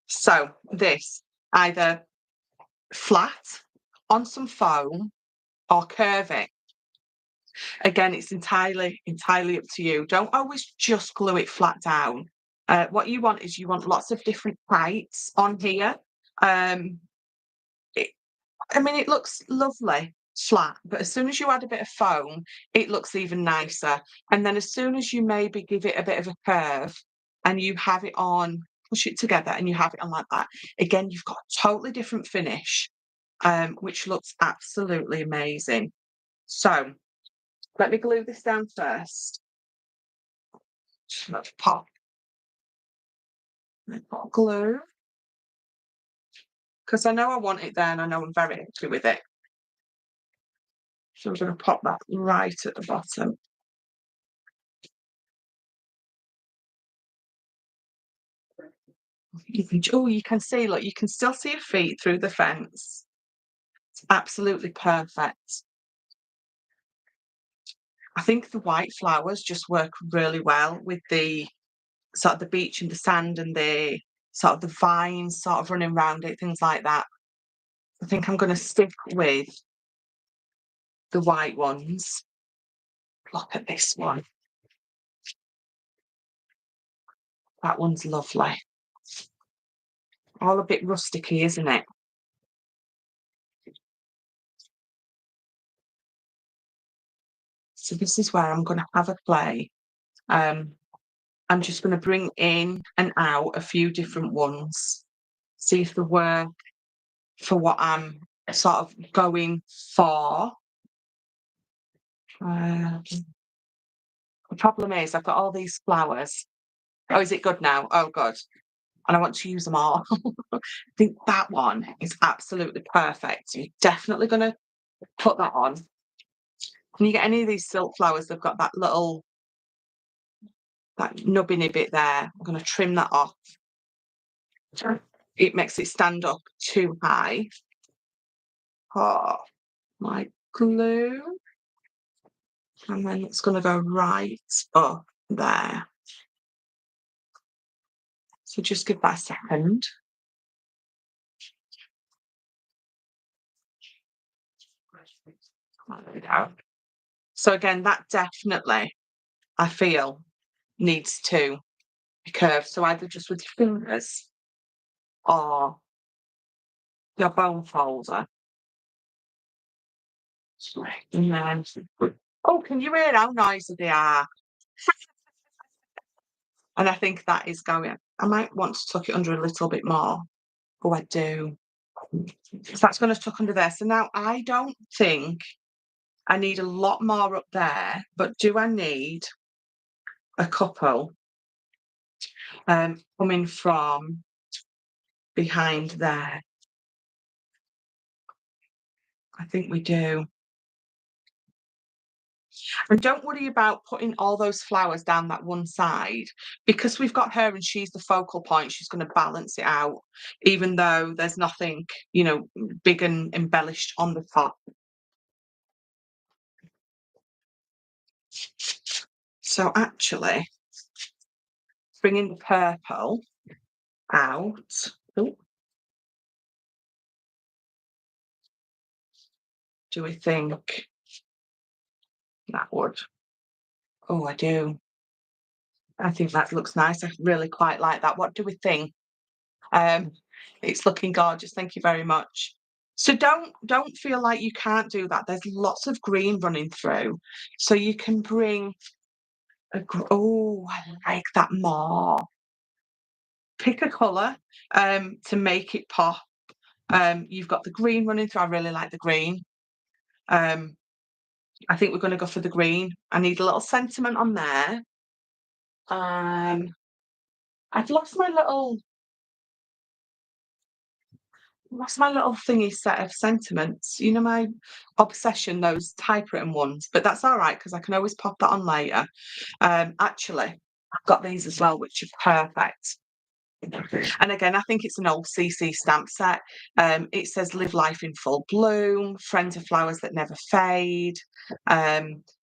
A: So this, either flat on some foam or curve it. Again, it's entirely up to you. Don't always just glue it flat down. What you want is you want lots of different heights on here. It looks lovely flat, but as soon as you add a bit of foam, it looks even nicer. And then as soon as you maybe give it a bit of a curve and you have it on, push it together and you have it on like that, again, you've got a totally different finish, which looks absolutely amazing. So let me glue this down first. Let's pop glue. Because I know I want it there and I know I'm very happy with it. So I'm going to pop that right at the bottom. You can see, look, you can still see your feet through the fence. It's absolutely perfect. I think the white flowers just work really well with the sort of the beach and the sand and the sort of the vines sort of running around it, things like that. I think I'm going to stick with the white ones. Look at this one. That one's lovely. All a bit rusticy, isn't it? So this is where I'm going to have a play. I'm just going to bring in and out a few different ones, see if they work for what I'm sort of going for. The problem is I've got all these flowers. Oh, is it good now? Oh, good. And I want to use them all. I think that one is absolutely perfect. So you're definitely going to put that on. Can you get any of these silk flowers? They've got that little, that nubbiny bit there. I'm going to trim that off. It makes it stand up too high. Oh, my glue. And then it's going to go right up there. So just give that a second. So again, that definitely, I feel, needs to be curved. So either just with your fingers or your bone folder. And then, oh, can you hear how noisy they are? And I think that is going. I might want to tuck it under a little bit more. Oh, I do. So that's going to tuck under there. So now I don't think I need a lot more up there, but do I need a couple coming from behind there? I think we do. And don't worry about putting all those flowers down that one side, because we've got her and she's the focal point, she's going to balance it out, even though there's nothing, you know, big and embellished on the top. So actually, bringing the purple out. Oh, do we think that would? Oh, I do. I think that looks nice. I really quite like that. What do we think? Um, it's looking gorgeous. Thank you very much. So don't feel like you can't do that. There's lots of green running through, so you can bring oh, I like that more. Pick a colour to make it pop. You've got the green running through. I really like the green. Um, I think we're going to go for the green. I need a little sentiment on there. I've lost my little thingy set of sentiments. You know, my obsession, those typewritten ones, but that's all right because I can always pop that on later. Actually, I've got these as well, which are perfect. And again, I think it's an old CC stamp set. It says "Live life in full bloom," "Friends of flowers that never fade,"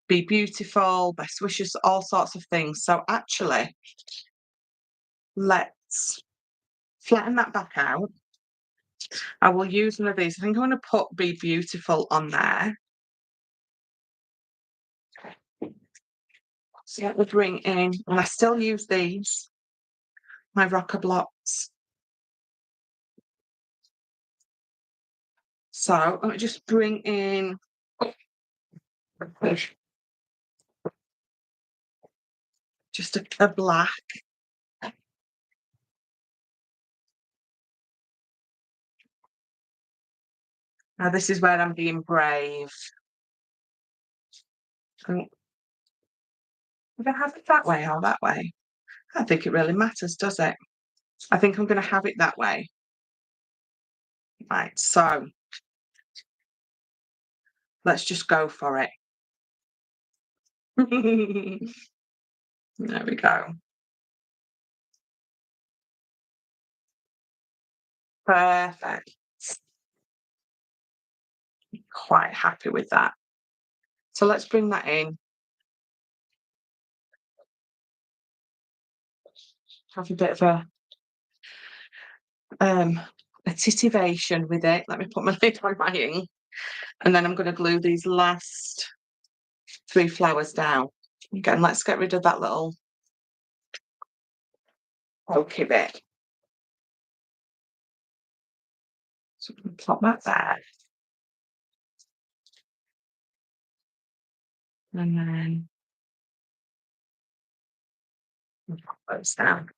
A: "Be beautiful," "Best wishes," all sorts of things. So actually, let's flatten that back out. I will use one of these. I think I'm going to put "Be Beautiful" on there. So let me bring in, and I still use these, my rocker blocks. So let me just bring in just a black. Now this is where I'm being brave. Would I have it that way or that way? I don't think it really matters, does it? I think I'm going to have it that way. Right, so let's just go for it. There we go. Perfect. Quite happy with that. So let's bring that in. Have a bit of a titivation with it. Let me put my lid on my ink. And then I'm going to glue these last 3 flowers down. Again, let's get rid of that little pokey bit. So I'm going to pop that there. And then pop those down.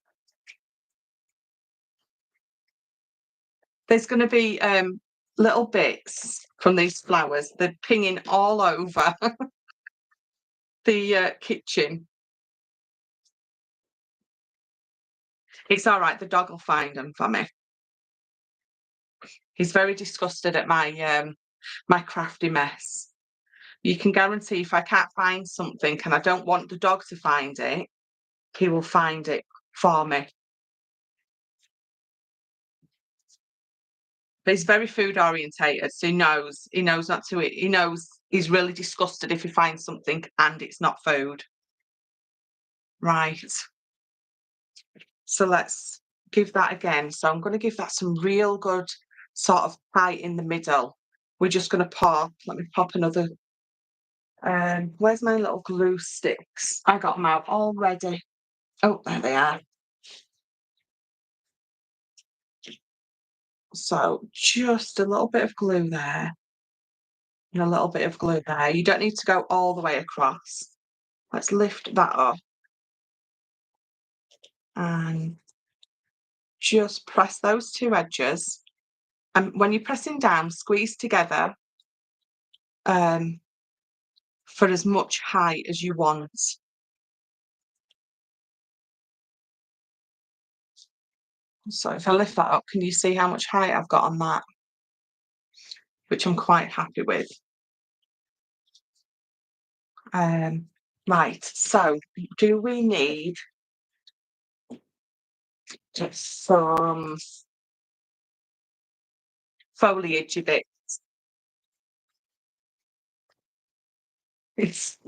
A: There's going to be little bits from these flowers. They're pinging all over the kitchen. It's all right. The dog will find them for me. He's very disgusted at my crafty mess. You can guarantee if I can't find something and I don't want the dog to find it, he will find it for me. But he's very food orientated, so he knows not to eat. He knows he's really disgusted if he finds something and it's not food. Right. So let's give that again. So I'm going to give that some real good sort of height in the middle. We're just going to pop. Let me pop another. Where's my little glue sticks? I got them out already. Oh, there they are. So just a little bit of glue there and a little bit of glue there. You don't need to go all the way across. Let's lift that up and just press those 2 edges. And when you're pressing down, squeeze together for as much height as you want. So if I lift that up, can you see how much height I've got on that? Which I'm quite happy with. Right, so do we need just some foliagey bits? It's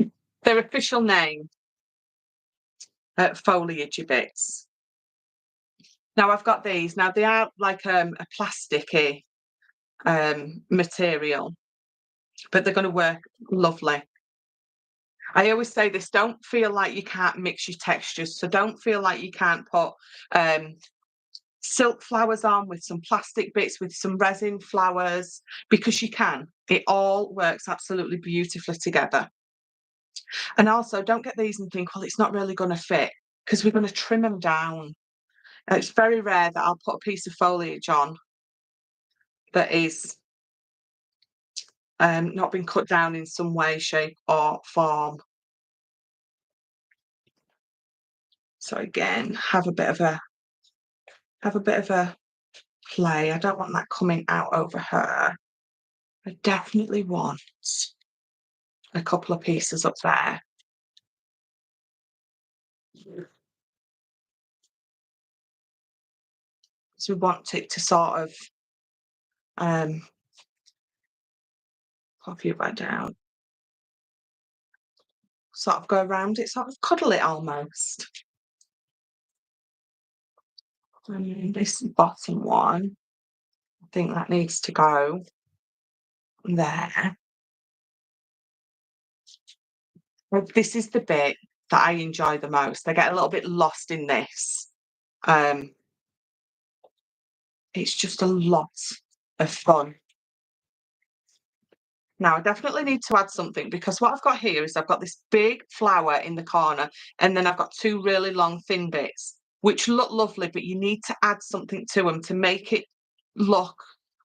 A: their official name, foliagey bits. Now I've got these. Now they are like a plasticky material, but they're going to work lovely. I always say this: don't feel like you can't mix your textures. So don't feel like you can't put um, silk flowers on with some plastic bits, with some resin flowers, because you can. It all works absolutely beautifully together. And also, don't get these and think, well, it's not really going to fit, because we're going to trim them down. It's very rare that I'll put a piece of foliage on that is not been cut down in some way, shape, or form. So again, have a bit of a play. I don't want that coming out over her. I definitely want a couple of pieces up there. So we want it to sort of pop you back down, sort of go around it, sort of cuddle it almost. And this bottom one, I think that needs to go there. Well, this is the bit that I enjoy the most. I get a little bit lost in this. Um, it's just a lot of fun. Now, I definitely need to add something, because what I've got here is I've got this big flower in the corner, and then I've got two really long thin bits, which look lovely, but you need to add something to them to make it look,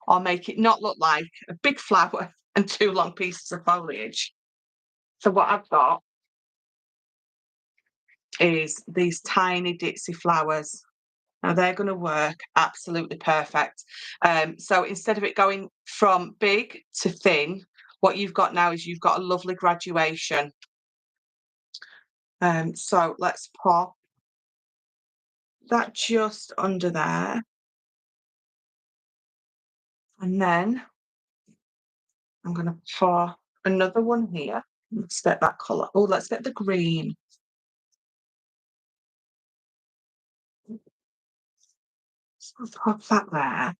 A: or make it not look like a big flower and two long pieces of foliage. So what I've got is these tiny ditsy flowers. Now they're going to work absolutely perfect. So instead of it going from big to thin, what you've got now is you've got a lovely graduation. So let's pop that just under there. And then I'm going to pour another one here. Let's get that colour. Oh, let's get the green. So I'll pop that there.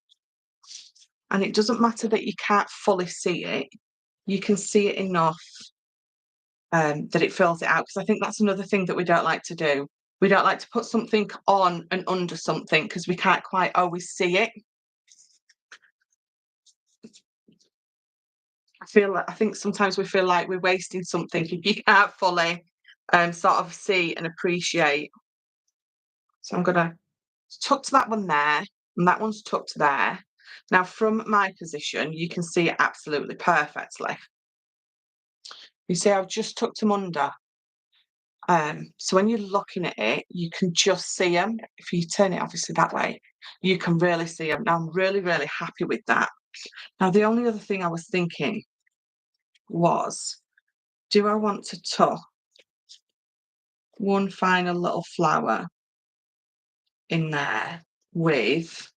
A: And it doesn't matter that you can't fully see it. You can see it enough that it fills it out. Because I think that's another thing that we don't like to do. We don't like to put something on and under something because we can't quite always see it. I think sometimes we feel like we're wasting something if you can't fully sort of see and appreciate. So I'm gonna tuck to that one there, and that one's tucked there. Now from my position, you can see it absolutely perfectly. You see I've just tucked them under. So when you're looking at it, you can just see them. If you turn it obviously that way, you can really see them. Now I'm really, really happy with that. Now the only other thing I was thinking was, do I want to tuck one final little flower in there with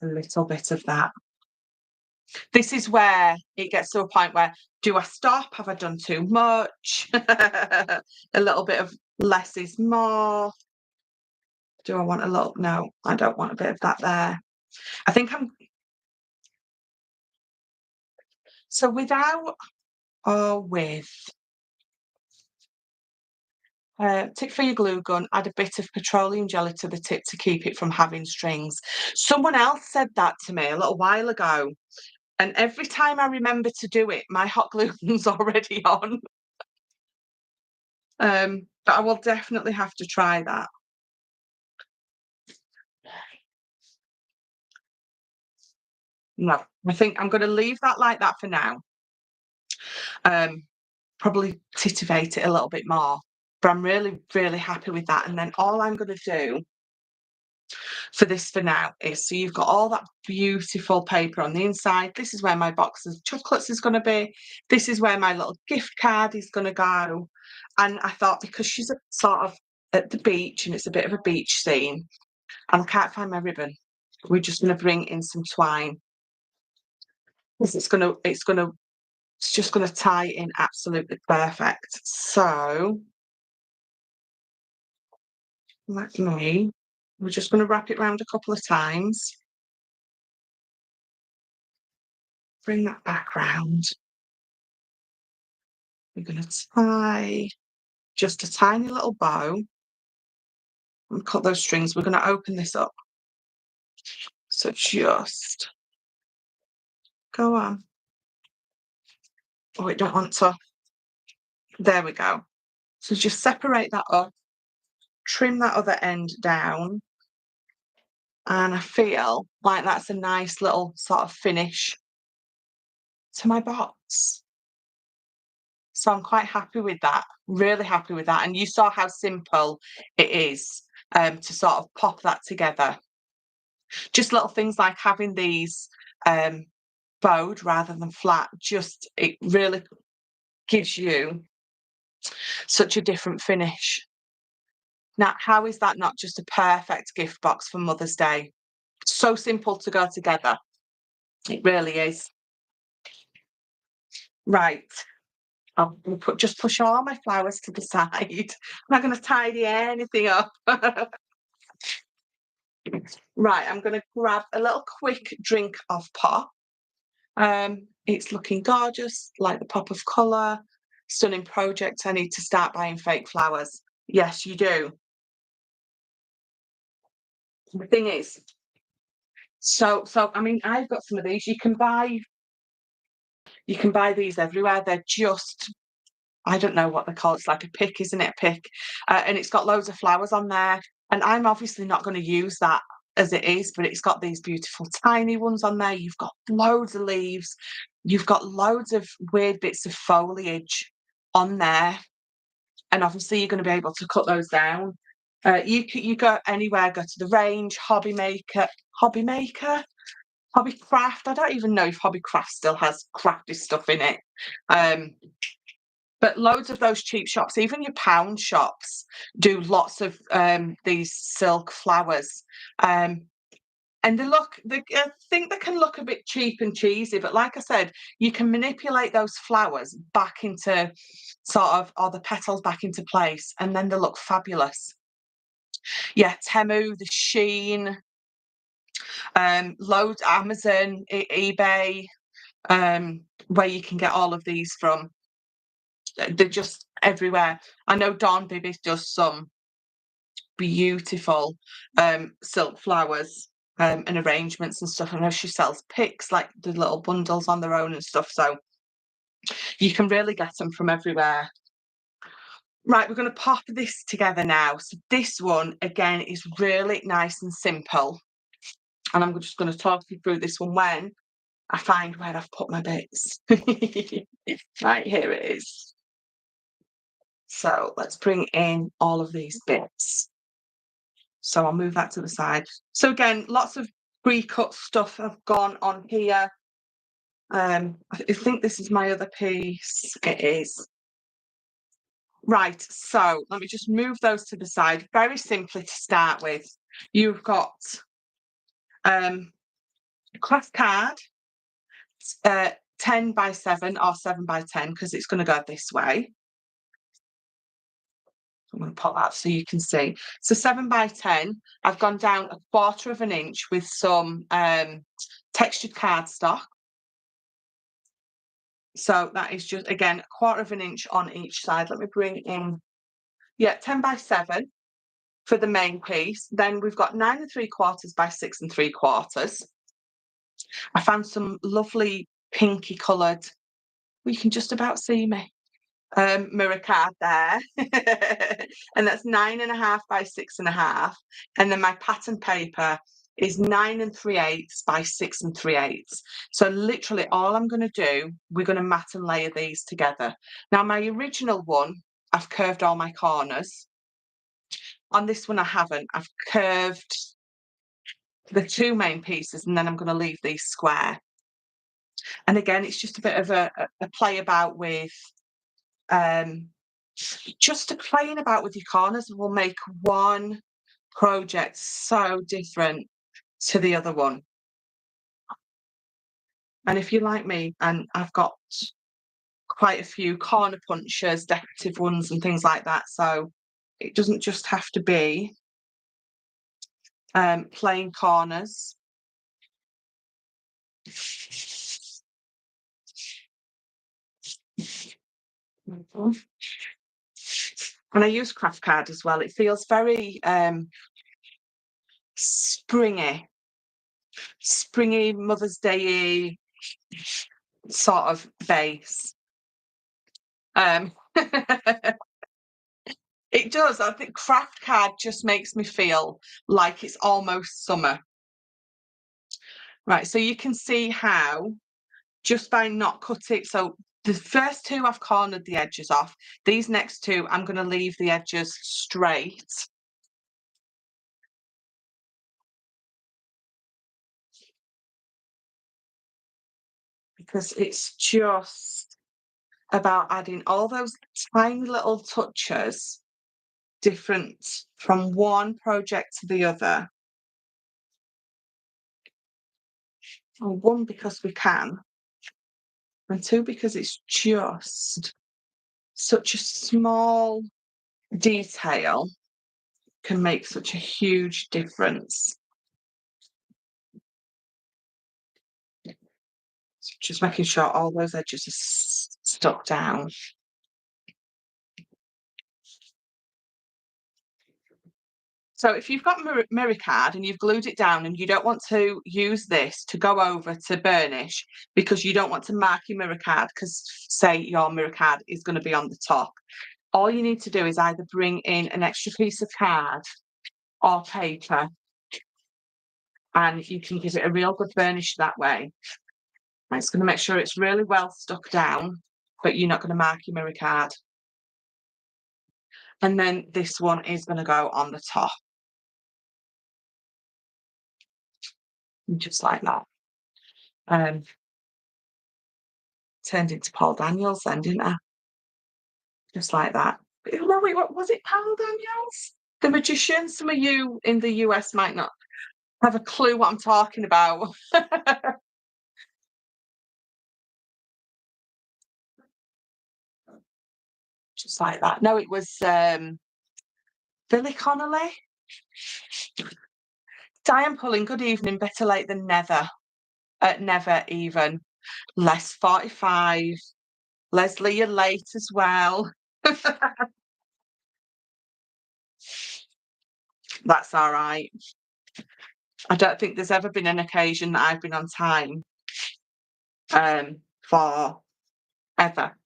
A: a little bit of that? This is where it gets to a point where, do I stop? Have I done too much? A little bit of less is more. Do I want a little? No, I don't want a bit of that there. I think I'm so without or with tip for your glue gun, add a bit of petroleum jelly to the tip to keep it from having strings. Someone else said that to me a little while ago, and every time I remember to do it, my hot glue gun's already on. But I will definitely have to try that. No, I think I'm going to leave that like that for now. Probably titivate it a little bit more, but I'm really, really happy with that. And then all I'm going to do for this for now is, so you've got all that beautiful paper on the inside. This is where my box of chocolates is going to be. This is where my little gift card is going to go. And I thought, because she's sort of at the beach and it's a bit of a beach scene and I can't find my ribbon, we're just going to bring in some twine. It's just going to tie in absolutely perfect. So we're just going to wrap it around a couple of times. Bring that back round. We're going to tie just a tiny little bow and cut those strings. We're going to open this up. So just go on. Oh, I don't want to. There we go. So just separate that up, trim that other end down. And I feel like that's a nice little sort of finish to my box. So I'm quite happy with that, really happy with that. And you saw how simple it is to sort of pop that together. Just little things like having these bowed rather than flat, just it really gives you such a different finish. Now, how is that not just a perfect gift box for Mother's Day? So simple to go together. It really is. Right. I'll just push all my flowers to the side. I'm not going to tidy anything up. Right, I'm going to grab a little quick drink of pop. It's looking gorgeous, like the pop of colour. Stunning project. I need to start buying fake flowers. Yes, you do. The thing is, so I mean, I've got some of these. You can buy these everywhere. They're just, I don't know what they call it. It's like a pick, isn't it? A pick, and it's got loads of flowers on there. And I'm obviously not going to use that as it is, but it's got these beautiful tiny ones on there. You've got loads of leaves. You've got loads of weird bits of foliage on there. And obviously you're going to be able to cut those down. You go anywhere, go to the range, Hobbycraft. I don't even know if Hobbycraft still has crafty stuff in it. But loads of those cheap shops, even your pound shops, do lots of these silk flowers. And I think they can look a bit cheap and cheesy, but like I said, you can manipulate those flowers back into or the petals back into place, and then they look fabulous. Yeah, Temu, the Sheen, loads, Amazon, eBay, where you can get all of these from. They're just everywhere. I know Dawn Bibi does some beautiful silk flowers and arrangements and stuff. I know she sells picks, like the little bundles on their own and stuff. So you can really get them from everywhere. Right, we're going to pop this together now. So this one, again, is really nice and simple. And I'm just going to talk you through this one when I find where I've put my bits. Right, here it is. So let's bring in all of these bits. So I'll move that to the side. So again, lots of pre-cut stuff have gone on here. I think this is my other piece. It is. Right, so let me just move those to the side. Very simply to start with, you've got a craft card, 10 by 7 or 7 by 10, because it's going to go this way. I'm going to pop that so you can see. So 7 by 10, I've gone down 1/4 of an inch with some textured cardstock. So that is just, again, 1/4 of an inch on each side. Let me bring in, 10 by 7 for the main piece. Then we've got 9 3/4 by 6 3/4. I found some lovely pinky coloured, well, you can just about see me, mirror card there. And that's 9.5 by 6.5. And then my pattern paper is 9 3/8 by 6 3/8. So literally all I'm going to do, we're going to mat and layer these together. Now my original one, I've curved all my corners. On this one I haven't. I've curved the two main pieces, and then I'm going to leave these square. And again, it's just a bit of a play about with, just a playing about with your corners will make one project so different to the other one. And if you're like me, and I've got quite a few corner punchers, decorative ones and things like that, so it doesn't just have to be plain corners. And I use craft card as well. It feels very springy, Mother's Day sort of base. It does. I think craft card just makes me feel like it's almost summer. Right, so you can see how just by not cutting, so the first two I've cornered the edges off. These next two, I'm going to leave the edges straight. Because it's just about adding all those tiny little touches different from one project to the other. Well, one, because we can, and two, because it's just such a small detail can make such a huge difference. So just making sure all those edges are stuck down. So if you've got mirror card and you've glued it down and you don't want to use this to go over to burnish because you don't want to mark your mirror card because say your mirror card is going to be on the top, all you need to do is either bring in an extra piece of card or paper and you can give it a real good burnish that way. And it's going to make sure it's really well stuck down, but you're not going to mark your mirror card. And then this one is going to go on the top. Just like that. Turned into Paul Daniels then, didn't I? Just like that. No, wait, what was it, Paul Daniels? The magician? Some of you in the US might not have a clue what I'm talking about. Just like that. No, it was Billy Connolly. Diane Pulling, good evening, better late than never. Never even. Less 45. Leslie, you're late as well. That's all right. I don't think there's ever been an occasion that I've been on time for ever.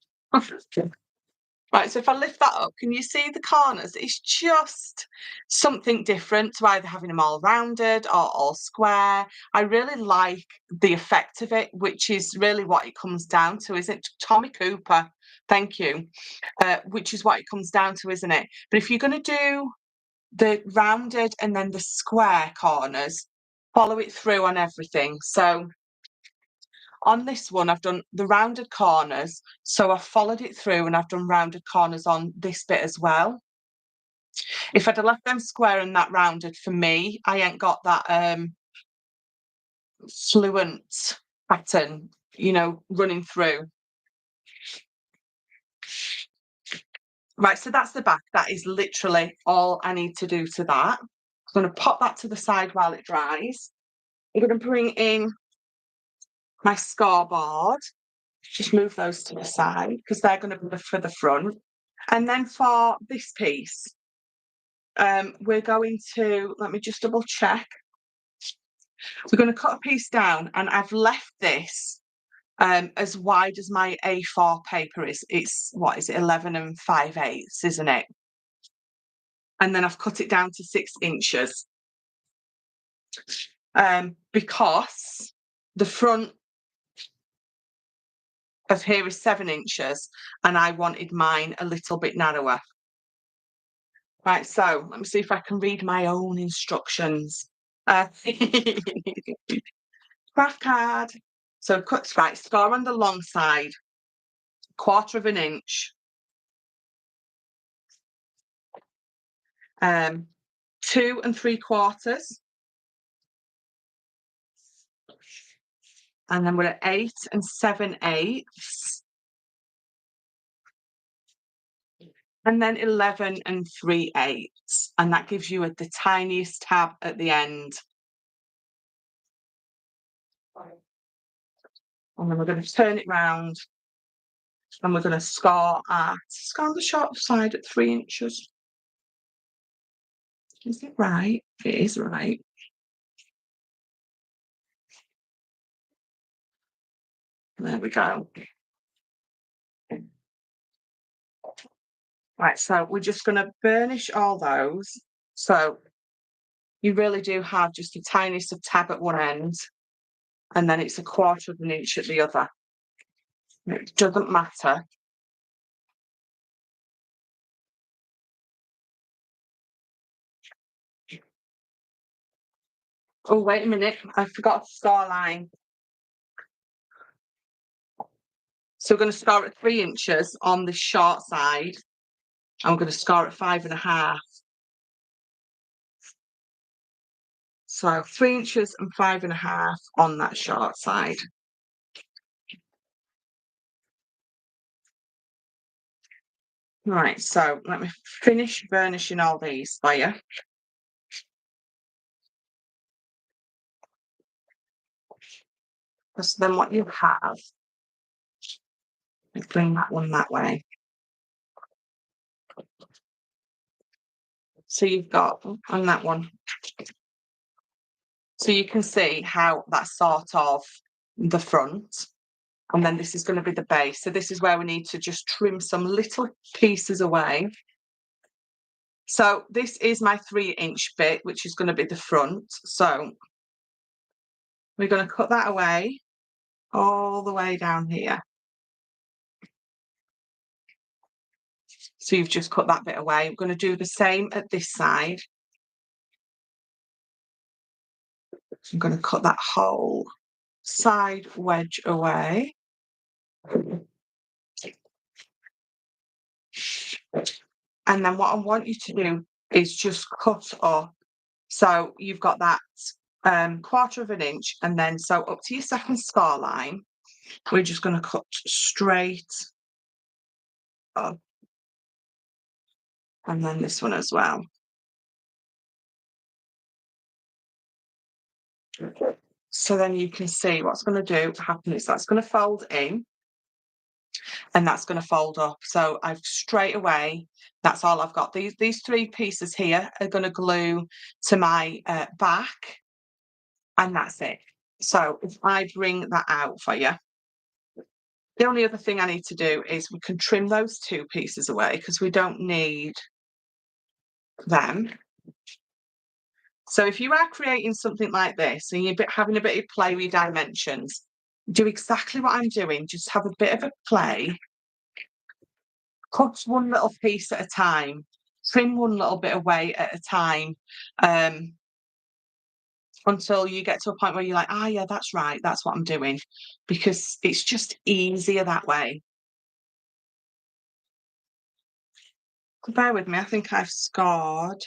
A: Right, so if I lift that up, can you see the corners? It's just something different to either having them all rounded or all square. I really like the effect of it, which is really what it comes down to, isn't it? Tommy Cooper, thank you. Which is what it comes down to, isn't it? But if you're going to do the rounded and then the square corners, follow it through on everything. So on this one, I've done the rounded corners, so I've followed it through and I've done rounded corners on this bit as well. If I'd have left them square and that rounded, for me, I ain't got that fluent pattern, you know, running through. Right, so that's the back. That is literally all I need to do to that. I'm going to pop that to the side while it dries. I'm going to bring in my scoreboard. Just move those to the side because they're going to be for the front. And then for this piece, we're going to, let me just double check. We're going to cut a piece down and I've left this as wide as my A4 paper is. It's, what is it, 11 and 5/8, isn't it? And then I've cut it down to 6 inches. Because the front of here is 7 inches and I wanted mine a little bit narrower. Right, so let me see if I can read my own instructions. Uh, craft card. So cut right, score on the long side, 1/4 inch, 2 3/4, and then we're at 8 7/8, and then 11 3/8, and that gives you the tiniest tab at the end. And then we're going to turn it round, and we're going to score on the short side at 3 inches. Is it right? It is right. There we go. Right, so we're just going to burnish all those. So you really do have just the tiniest of tab at one end, and then it's 1/4 inch at the other. It doesn't matter. Oh, wait a minute, I forgot to score line. So we're going to score at 3 inches on the short side, and we're going to score at 5.5. So 3 inches and 5.5 on that short side. Right, so let me finish burnishing all these for you. Because then what you have, let's bring that one that way. So you've got on that one. So you can see how that's sort of the front. And then this is going to be the base. So this is where we need to just trim some little pieces away. So this is my 3 inch bit, which is going to be the front. So we're going to cut that away all the way down here. So you've just cut that bit away. I'm going to do the same at this side. I'm going to cut that whole side wedge away. And then what I want you to do is just cut up. So you've got that 1/4 inch, and then so up to your second score line, we're just going to cut straight up. And then this one as well. So then you can see what's going to happen is that's going to fold in, and that's going to fold up. So I've straight away, that's all I've got. These 3 pieces here are going to glue to my back, and that's it. So if I bring that out for you, the only other thing I need to do is we can trim those 2 pieces away because we don't need them. So if you are creating something like this and you're having a bit of play with dimensions, do exactly what I'm doing. Just have a bit of a play. Cut one little piece at a time. Trim one little bit away at a time, until you get to a point where you're like, yeah, that's right. That's what I'm doing. Because it's just easier that way. Bear with me. I think I've scored.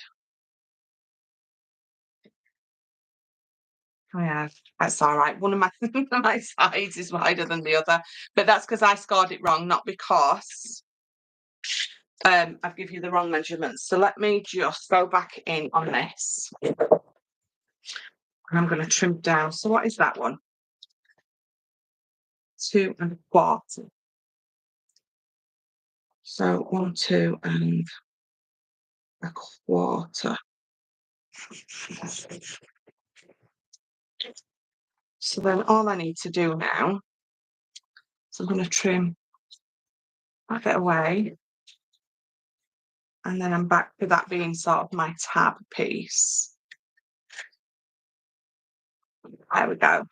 A: I have. That's all right. One of my my sides is wider than the other, but that's because I scored it wrong, not because I've given you the wrong measurements. So let me just go back in on this. And I'm going to trim down. So what is that one? 2 1/4. So 1 2 1/4. So then all I need to do now, so I'm going to trim that bit away. And then I'm back to that being sort of my tab piece. There we go.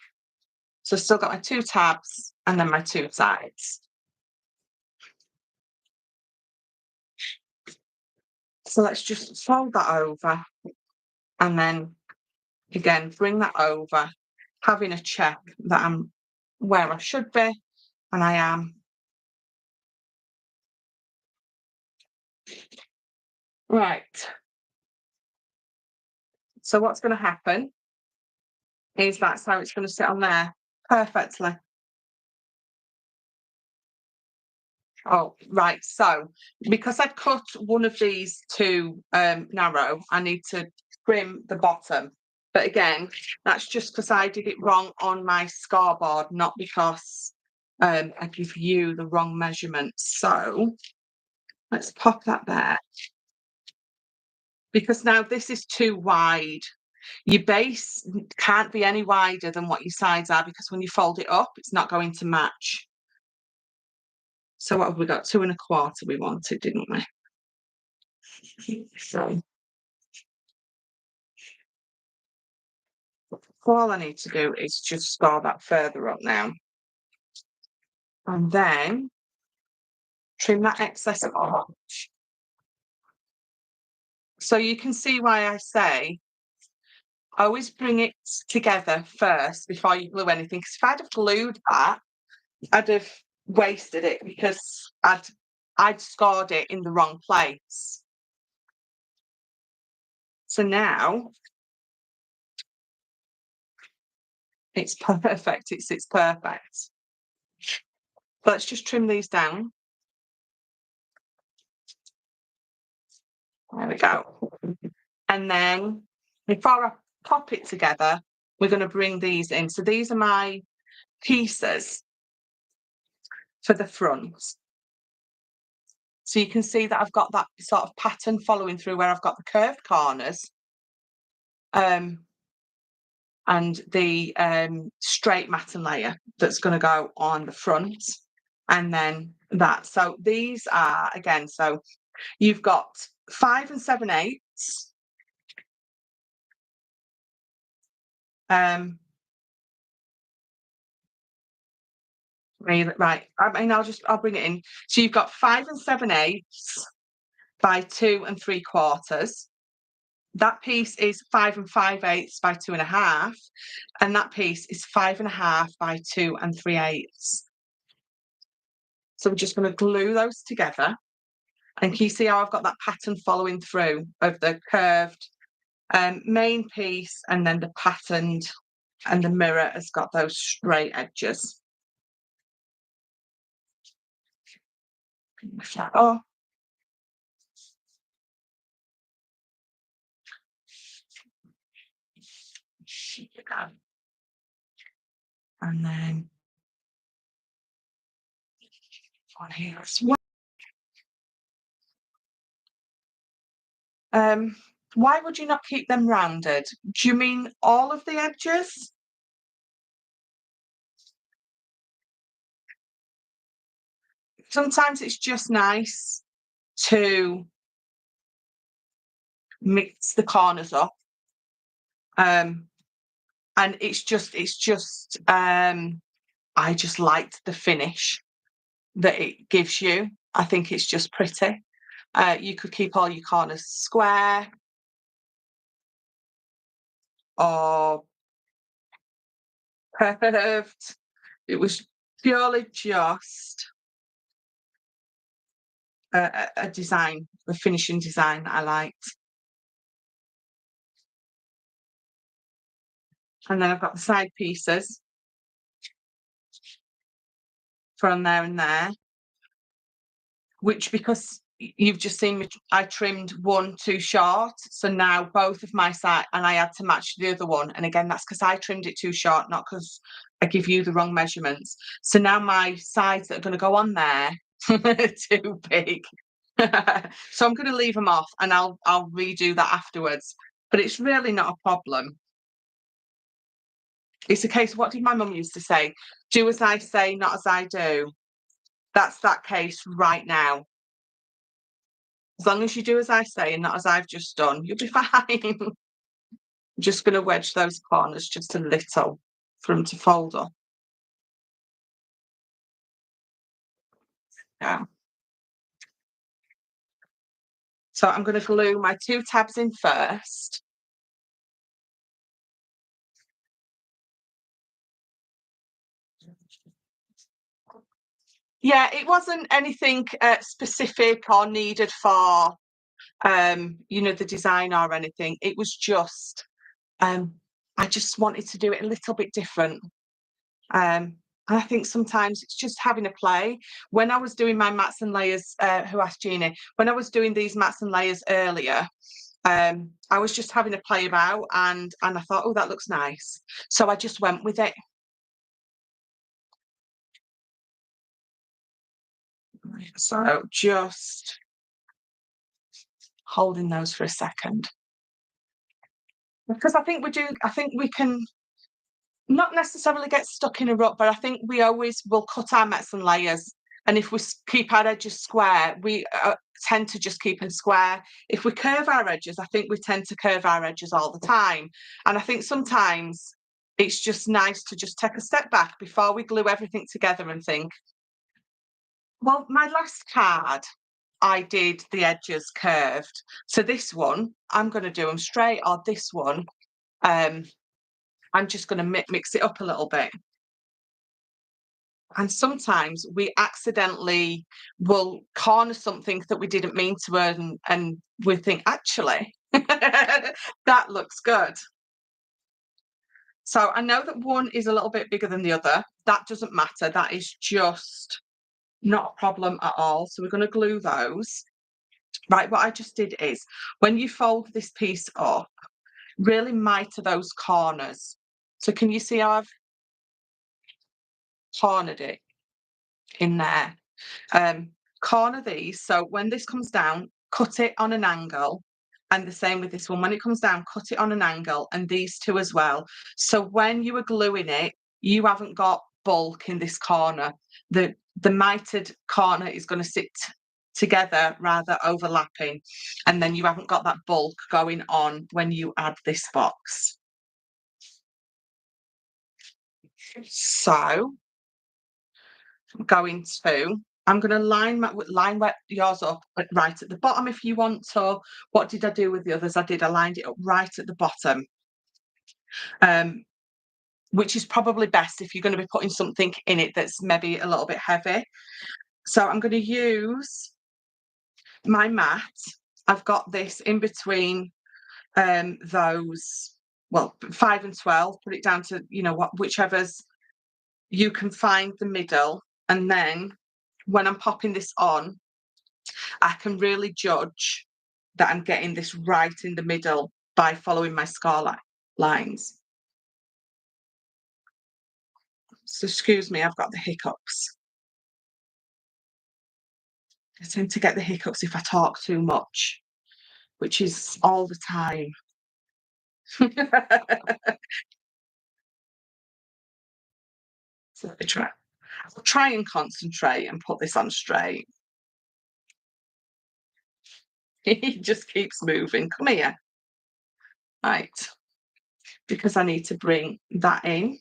A: So I've still got my 2 tabs and then my 2 sides. So let's just fold that over, and then Again, bring that over, having a check that I'm where I should be, and I am. Right. So what's going to happen is that's how it's going to sit on there perfectly. Oh, right. So because I'd cut one of these too narrow, I need to trim the bottom. But again, that's just because I did it wrong on my scoreboard, not because I give you the wrong measurements. So let's pop that there. Because now this is too wide. Your base can't be any wider than what your sides are because when you fold it up, it's not going to match. So what have we got? 2¼ we wanted, didn't we? So all I need to do is just score that further up now. And then trim that excess off. So you can see why I say always bring it together first before you glue anything. Because if I'd have glued that, I'd have wasted it because I'd scored it in the wrong place. So now it's perfect. It's perfect. Let's just trim these down. There we go. And then before I pop it together, we're going to bring these in. So these are my pieces for the front. So you can see that I've got that sort of pattern following through where I've got the curved corners and the straight matting layer that's going to go on the front. And then that. So these are, again, so you've got 5 7/8. Right. I mean, I'll bring it in. So you've got 5 7/8 by 2 3/4. That piece is 5 5/8 by 2½, and that piece is 5½by 2 3/8. So we're just going to glue those together. And can you see how I've got that pattern following through of the curved main piece and then the patterned, and the mirror has got those straight edges. Oh, and then on here as well. Why would you not keep them rounded? Do you mean all of the edges? Sometimes it's just nice to mix the corners up. And I just liked the finish that it gives you. I think it's just pretty. You could keep all your corners square or curved. It was purely just a design, a finishing design that I liked. And then I've got the side pieces from there and there, which because you've just seen me, I trimmed one too short. So now both of my side, and I had to match the other one. And again, that's because I trimmed it too short, not because I give you the wrong measurements. So now my sides that are going to go on there are too big. So I'm going to leave them off and I'll redo that afterwards. But it's really not a problem. It's a case of what did my mum used to say? Do as I say, not as I do. That's that case right now. As long as you do as I say and not as I've just done, you'll be fine. I'm just going to wedge those corners just a little for them to fold up. Yeah. So I'm going to glue my 2 tabs in first. Yeah, it wasn't anything specific or needed for the design or anything. It was just I just wanted to do it a little bit different. And I think sometimes it's just having a play. When I was doing my mats and layers, who asked Jeannie, when I was doing these mats and layers earlier, I was just having a play about and I thought, oh, that looks nice. So I just went with it. So just holding those for a second. Because I think we can not necessarily get stuck in a rut, but I think we always will cut our mats and layers. And if we keep our edges square, we tend to just keep them square. If we curve our edges, I think we tend to curve our edges all the time. And I think sometimes it's just nice to just take a step back before we glue everything together and think, well, my last card, I did the edges curved. So this one, I'm going to do them straight, or this one, um, I'm just going to mix it up a little bit. And sometimes we accidentally will corner something that we didn't mean to, and we think, actually, that looks good. So I know that one is a little bit bigger than the other. That doesn't matter. That is just not a problem at all. So we're going to glue those. Right, what I just did is, when you fold this piece up, really miter those corners. So can you see how I've cornered it in there? Um, Corner these, so when this comes down, cut it on an angle, and the same with this one. When it comes down, cut it on an angle, and these two as well. So when you are gluing it, you haven't got bulk in this corner. The mitered corner is going to sit together rather overlapping, and then you haven't got that bulk going on when you add this box. So I'm going to line yours up right at the bottom if you want to. What did I do with the others? I lined it up right at the bottom, which is probably best if you're going to be putting something in it that's maybe a little bit heavy. So I'm going to use my mat. I've got this in between those, well, 5 and 12. Put it down to, whichever's you can find the middle. And then when I'm popping this on, I can really judge that I'm getting this right in the middle by following my score lines. So excuse me, I've got the hiccups. I tend to get the hiccups if I talk too much, which is all the time. So try and concentrate and put this on straight. He just keeps moving. Come here. Right. Because I need to bring that in.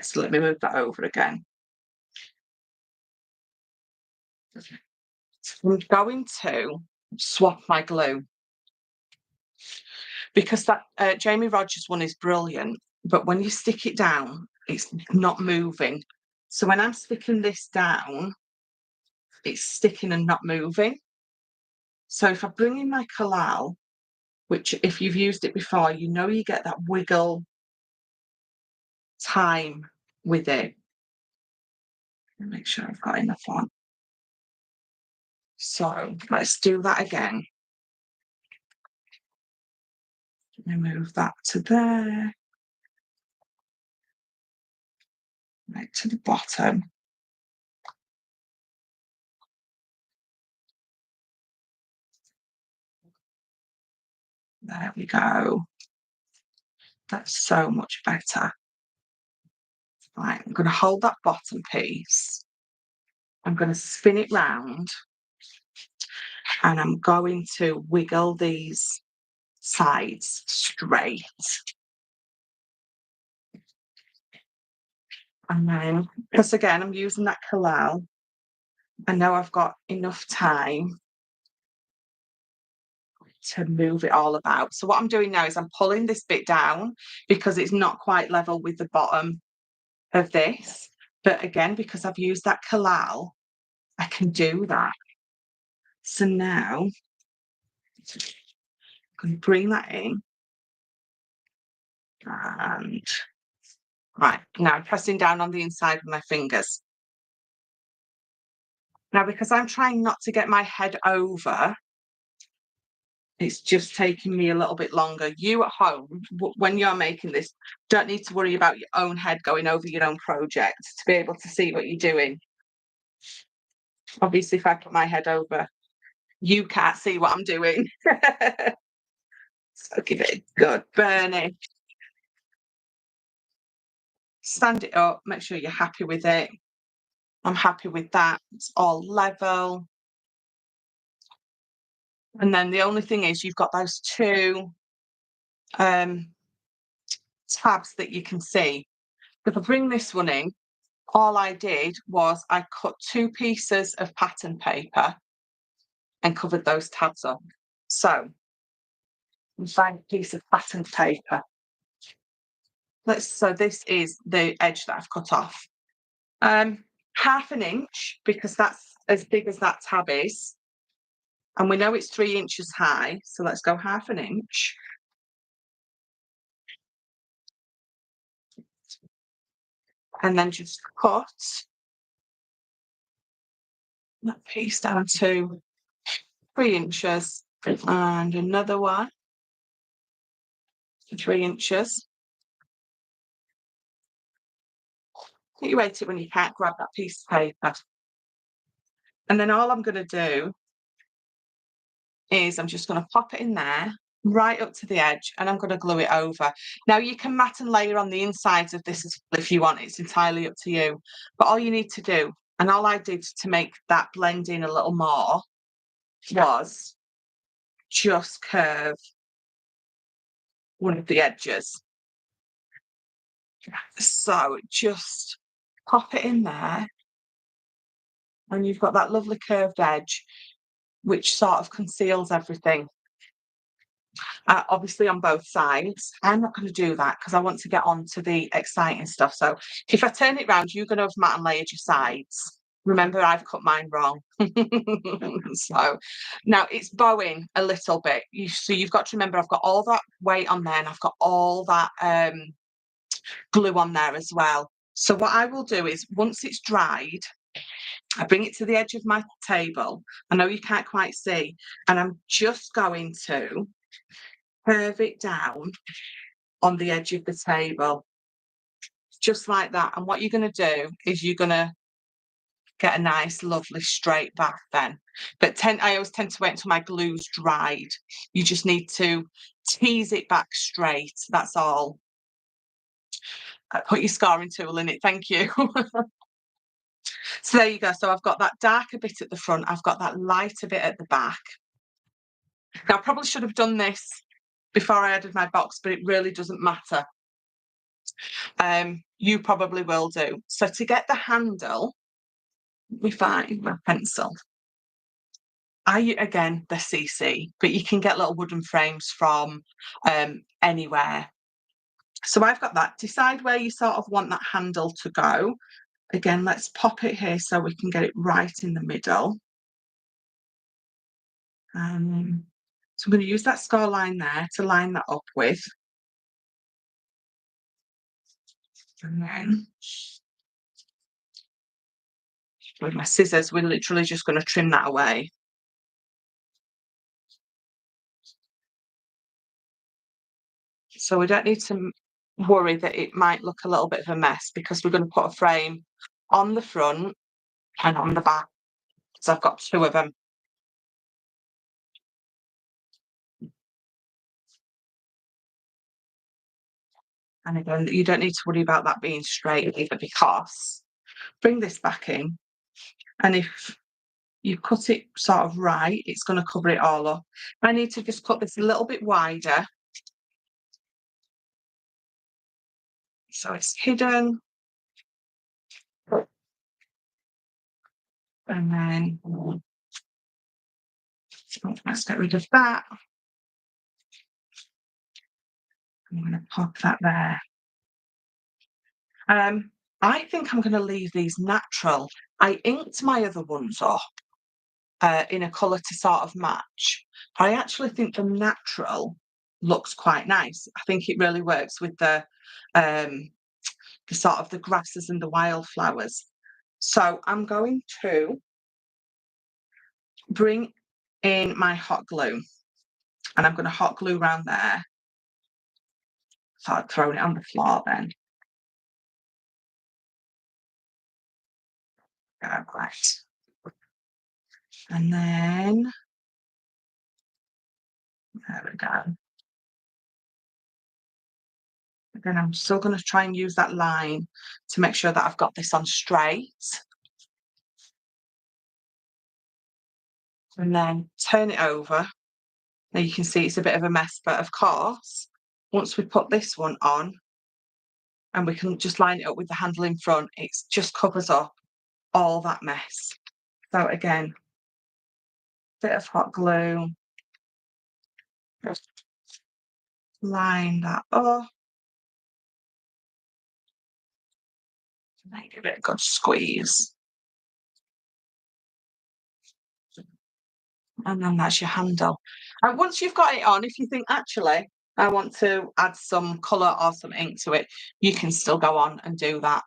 A: So let me move that over again. I'm going to swap my glue because that Jamie Rogers one is brilliant, but when you stick it down, it's not moving. So when I'm sticking this down, it's sticking and not moving. So if I bring in my Collal, which if you've used it before, you get that wiggle time with it. Make sure I've got enough on. So let's do that again. Let me move that to there. Right to the bottom. There we go. That's so much better. Right, I'm going to hold that bottom piece. I'm going to spin it round and I'm going to wiggle these sides straight. And then, because again, I'm using that Collal, I know I've got enough time to move it all about. So what I'm doing now is I'm pulling this bit down because it's not quite level with the bottom of this. But again, because I've used that collal, I can do that. So now I'm going to bring that in. And right, now I'm pressing down on the inside with my fingers. Now, because I'm trying not to get my head over, it's just taking me a little bit longer. You at home, when you're making this, don't need to worry about your own head going over your own project to be able to see what you're doing. Obviously, if I put my head over, you can't see what I'm doing. So give it a good burning. Stand it up, make sure you're happy with it. I'm happy with that. It's all level. And then the only thing is you've got those two tabs that you can see. If I bring this one in, all I did was I cut 2 pieces of pattern paper and covered those tabs up. So we find a piece of pattern paper. So this is the edge that I've cut off. 1/2 inch, because that's as big as that tab is. And we know it's 3 inches high, so let's go 1/2 inch. And then just cut that piece down to 3 inches and another one to 3 inches. You rate it when you can't grab that piece of paper. And then all I'm going to do is I'm just going to pop it in there right up to the edge and I'm going to glue it over. Now you can mat and layer on the insides of this if you want, it's entirely up to you. But all you need to do, and all I did to make that blend in a little more, was just curve one of the edges. So just pop it in there and you've got that lovely curved edge which sort of conceals everything. Obviously on both sides. I'm not going to do that because I want to get on to the exciting stuff. So if I turn it round, you're going to have mat and layered your sides. Remember, I've cut mine wrong. So now it's bowing a little bit. So you've got to remember I've got all that weight on there and I've got all that glue on there as well. So what I will do is once it's dried, I bring it to the edge of my table. I know you can't quite see, and I'm just going to curve it down on the edge of the table, just like that. And what you're going to do is you're going to get a nice, lovely straight back then. But I always tend to wait until my glue's dried. You just need to tease it back straight. That's all. Put your scoring tool in it. Thank you. So there you go. So I've got that darker bit at the front. I've got that lighter bit at the back. Now, I probably should have done this before I added my box, but it really doesn't matter. You probably will do. So to get the handle, we find my pencil. Again, they're CC, but you can get little wooden frames from anywhere. So I've got that. Decide where you sort of want that handle to go. Again, let's pop it here so we can get it right in the middle. So I'm going to use that score line there to line that up with. And then with my scissors, we're literally just going to trim that away. So we don't need to worry that it might look a little bit of a mess because we're going to put a frame on the front and on the back. So I've got 2 of them. And again, you don't need to worry about that being straight either because bring this back in. And if you cut it sort of right, it's going to cover it all up. I need to just cut this a little bit wider. So it's hidden. And then let's get rid of that. I'm going to pop that there. I think I'm going to leave these natural. I inked my other ones up in a colour to sort of match. I actually think the natural looks quite nice. I think it really works with the sort of the grasses and the wildflowers. So I'm going to bring in my hot glue and I'm going to hot glue around there. Start throwing it on the floor then. Right. And then, there we go. Again, I'm still going to try and use that line to make sure that I've got this on straight. And then turn it over. Now you can see it's a bit of a mess, but of course, once we put this one on and we can just line it up with the handle in front, it just covers up all that mess. So again, bit of hot glue, just line that up. Make it a good squeeze. And then that's your handle. And once you've got it on, if you think, actually, I want to add some colour or some ink to it, you can still go on and do that.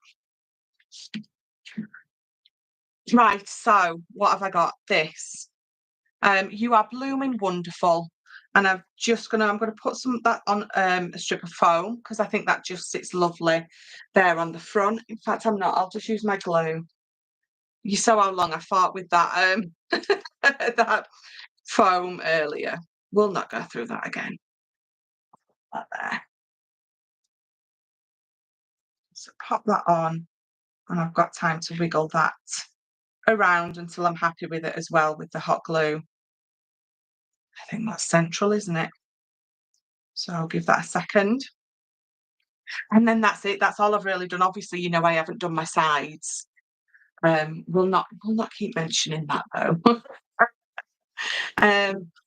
A: Right, so what have I got? This. You are blooming wonderful. And I'm gonna put some of that on a strip of foam because I think that just sits lovely there on the front. In fact, I'm not, I'll just use my glue. You saw how long I fought with that that foam earlier. We'll not go through that again. That there. So pop that on, and I've got time to wiggle that around until I'm happy with it as well with the hot glue. I think that's central, isn't it? So I'll give that a second. And then that's it. That's all I've really done. Obviously, you know, I haven't done my sides. We'll not keep mentioning that though.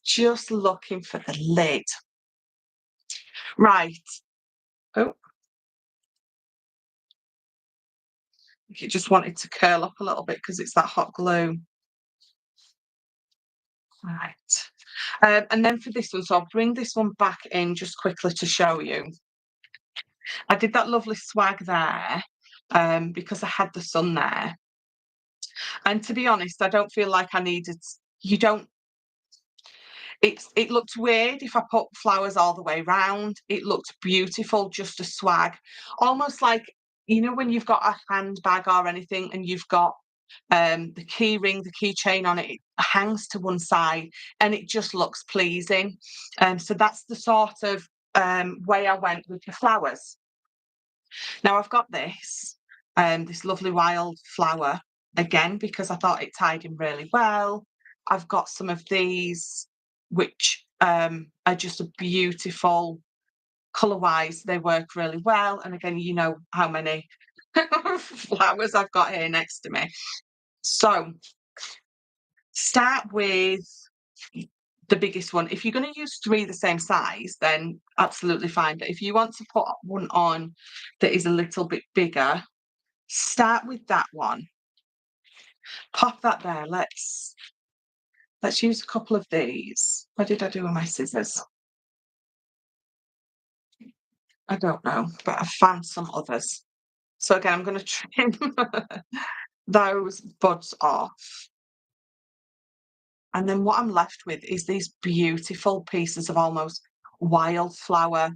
A: Just looking for the lid. Right. Oh, it just wanted to curl up a little bit because it's that hot glue. Right. And then for this one, so I'll bring this one back in just quickly to show you. I did that lovely swag there because I had the sun there. And to be honest, I don't feel like I needed, you don't, it looked weird if I put flowers all the way round. It looked beautiful, just a swag. Almost like, you know, when you've got a handbag or anything and you've got the key ring, the keychain on it, it hangs to one side and it just looks pleasing. So that's the sort of way I went with the flowers. Now I've got this lovely wild flower again because I thought it tied in really well. I've got some of these which are just a beautiful colour-wise. They work really well. And again, you know how many flowers I've got here next to me. So start with the biggest one. If you're going to use 3 the same size, then absolutely fine. But if you want to put one on that is a little bit bigger, start with that one. Pop that there. Let's use a couple of these. What did I do with my scissors? I don't know, but I found some others. So again, I'm going to trim those buds off. And then what I'm left with is these beautiful pieces of almost wildflower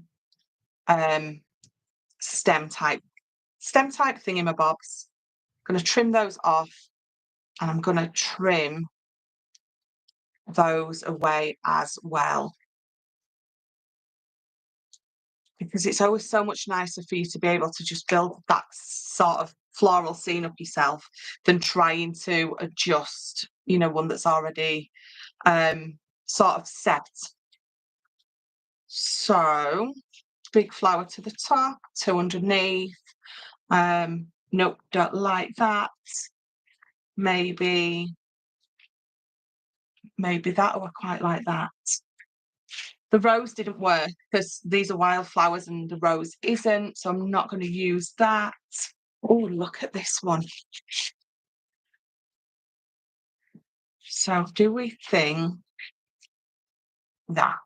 A: stem type thingamabobs. I'm going to trim those off and I'm going to trim those away as well. Because it's always so much nicer for you to be able to just build that sort of floral scene up yourself than trying to adjust, you know, one that's already sort of set. So big flower to the top, 2 underneath. Nope, don't like that. Maybe that, or I quite like that. The rose didn't work because these are wildflowers and the rose isn't, so I'm not going to use that. Oh, look at this one. So do we think that?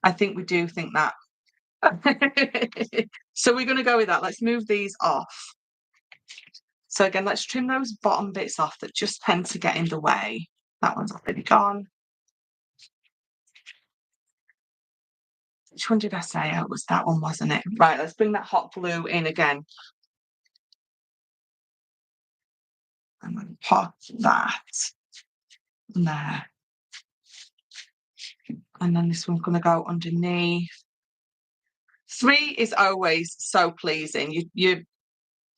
A: I think we do think that. So we're going to go with that. Let's move these off. So again, let's trim those bottom bits off that just tend to get in the way. That one's already gone. Which one did I say? Oh, it was that one, wasn't it? Right, let's bring that hot glue in again. I'm going to pop that there. And then this one's going to go underneath. 3 is always so pleasing. Your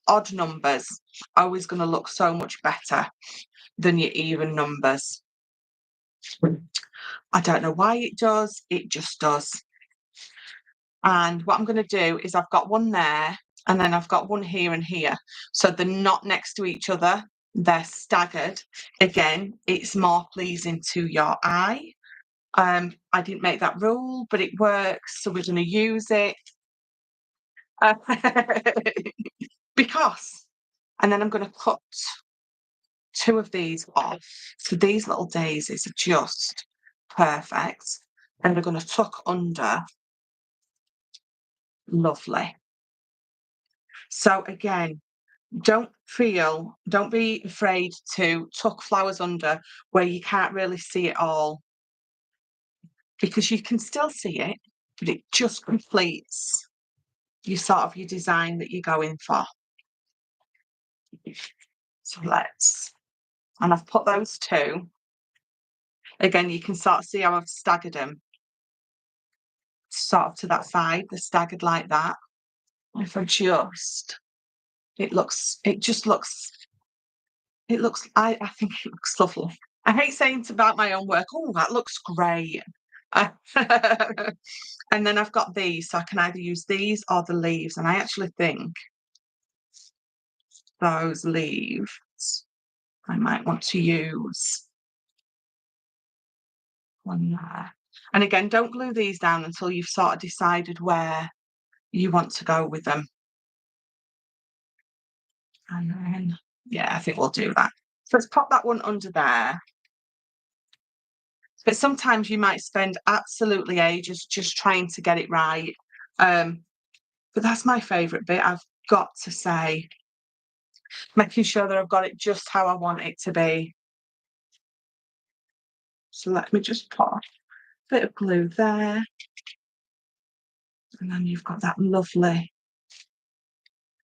A: odd numbers always going to look so much better than your even numbers. I don't know why it does, it just does. And what I'm going to do is I've got one there and then I've got one here and here. So they're not next to each other, they're staggered. Again, it's more pleasing to your eye. I didn't make that rule, but it works, so we're going to use it. Because, and then I'm going to cut 2 of these off. So these little daisies are just perfect. And we're going to tuck under. Lovely. So again, don't be afraid to tuck flowers under where you can't really see it all, because you can still see it, but it just completes your design that you're going for. So and I've put those 2. Again, you can sort of see how I've staggered them sort of to that side. They're staggered like that. If I just, I think it looks lovely. I hate saying about my own work, oh, that looks great. And then I've got these, so I can either use these or the leaves. And I actually think those leaves, I might want to use one there. And again, don't glue these down until you've sort of decided where you want to go with them. And then, yeah, I think we'll do that. So let's pop that one under there. But sometimes you might spend absolutely ages just trying to get it right. But that's my favourite bit, I've got to say. Making sure that I've got it just how I want it to be. So let me just put a bit of glue there. And then you've got that lovely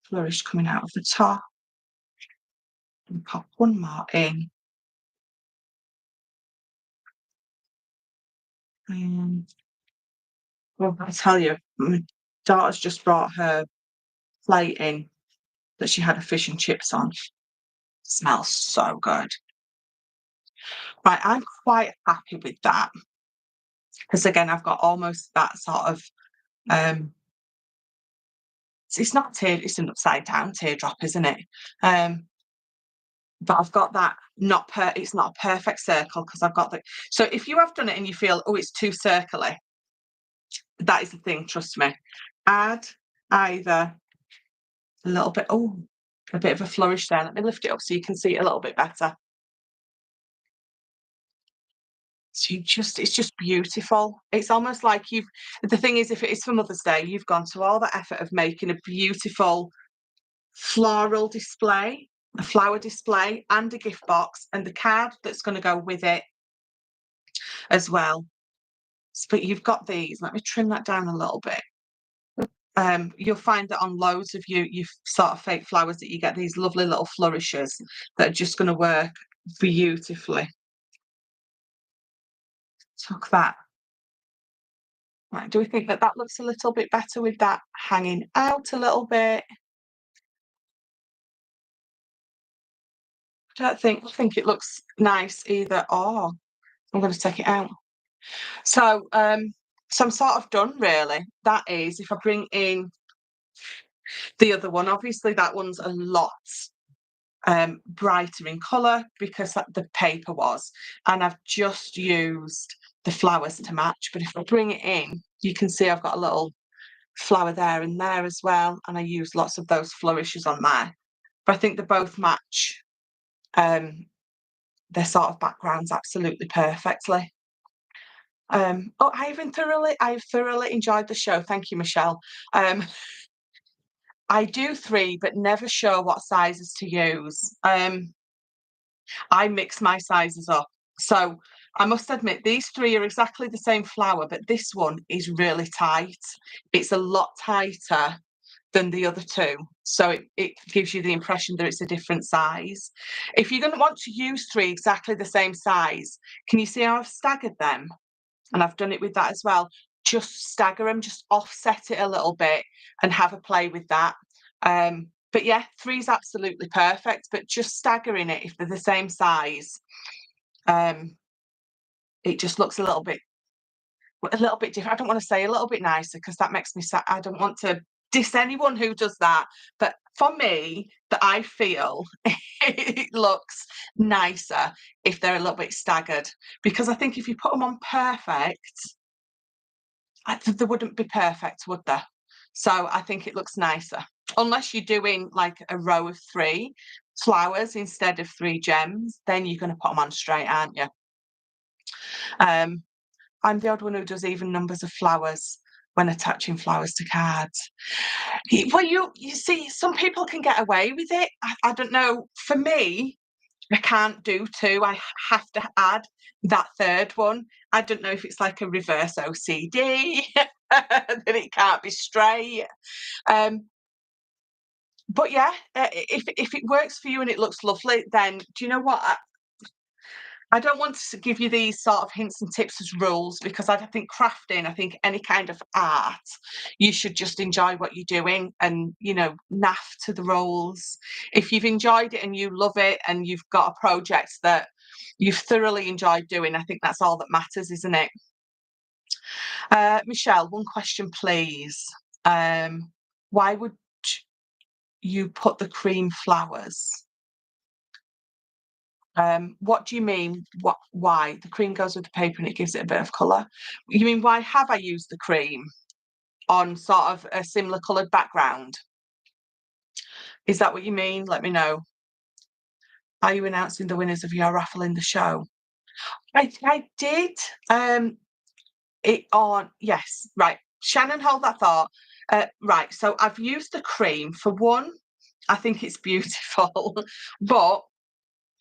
A: flourish coming out of the top. And pop one more in. And well, I tell you, my daughter's just brought her plate in that she had a fish and chips on. Smells so good. Right, I'm quite happy with that. Because again, I've got almost that sort of it's not it's an upside down teardrop, isn't it? But I've got that it's not a perfect circle because I've got the, so if you have done it and you feel, oh, it's too circly, that is the thing, trust me. Add either a little bit, a bit of a flourish there. Let me lift it up so you can see it a little bit better. So it's just beautiful. It's almost like the thing is, if it is for Mother's Day, you've gone to all the effort of making a beautiful floral display, a flower display, and a gift box, and the card that's going to go with it as well. But you've got these. Let me trim that down a little bit. You'll find that on loads of you sort of fake flowers that you get these lovely little flourishes that are just going to work beautifully. Tuck that. Right, do we think that looks a little bit better with that hanging out a little bit? I think it looks nice either or. I'm going to take it out. So I'm sort of done really. That is, if I bring in the other one, obviously that one's a lot brighter in colour because the paper was, and I've just used the flowers to match. But if I bring it in, you can see I've got a little flower there and there as well, and I use lots of those flourishes on there. but I think they both match their sort of backgrounds absolutely perfectly. Oh, I've thoroughly enjoyed the show. Thank you, Michelle. I do 3, but never sure what sizes to use. I mix my sizes up. So I must admit, these 3 are exactly the same flower, but this one is really tight. It's a lot tighter than the other 2. So it gives you the impression that it's a different size. If you're going to want to use 3 exactly the same size, can you see how I've staggered them? And I've done it with that as well. Just stagger them, just offset it a little bit and have a play with that. But yeah, 3 is absolutely perfect, but just staggering it if they're the same size, it just looks a little bit different. I don't want to say a little bit nicer because that makes me sad. I don't want to diss anyone who does that. But for me, that I feel it looks nicer if they're a little bit staggered. Because I think if you put them on perfect, they wouldn't be perfect, would they? So I think it looks nicer. Unless you're doing like a row of 3 flowers instead of 3 gems, then you're going to put them on straight, aren't you? I'm the odd one who does even numbers of flowers when attaching flowers to cards. Well, you see, some people can get away with it. I don't know. For me, I can't do 2. I have to add that 3rd one. I don't know if it's like a reverse OCD, that it can't be straight. But yeah, if it works for you and it looks lovely, then do you know what? I don't want to give you these sort of hints and tips as rules because I think crafting, I think any kind of art, you should just enjoy what you're doing and, naff to the rules. If you've enjoyed it and you love it and you've got a project that you've thoroughly enjoyed doing, I think that's all that matters, isn't it? Michelle, one question, please. Why would you put the cream flowers? What do you mean? Why? The cream goes with the paper and it gives it a bit of colour. You mean why have I used the cream on sort of a similar coloured background? Is that what you mean? Let me know. Are you announcing the winners of your raffle in the show? I did. It on yes, right. Shannon, hold that thought. Right, so I've used the cream for one. I think it's beautiful, but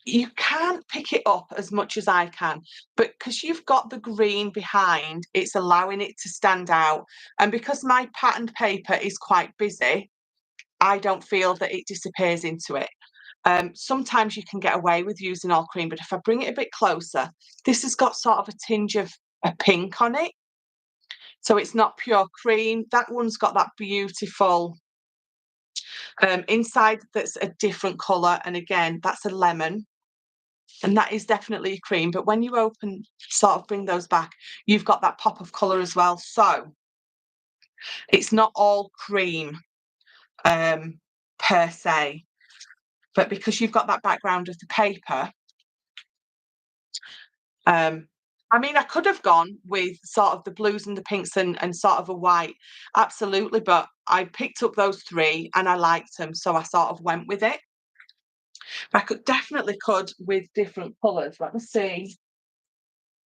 A: you can't pick it up as much as I can, but because you've got the green behind, it's allowing it to stand out. And because my patterned paper is quite busy, I don't feel that it disappears into it. Sometimes you can get away with using all cream, but if I bring it a bit closer, this has got sort of a tinge of a pink on it. So it's not pure cream. That one's got that beautiful inside that's a different colour. And again, that's a lemon. And that is definitely a cream. But when you sort of bring those back, you've got that pop of colour as well. So it's not all cream per se. But because you've got that background of the paper, I mean, I could have gone with sort of the blues and the pinks and sort of a white, absolutely. But I picked up those 3 and I liked them, so I sort of went with it. I could with different colours. Let me see.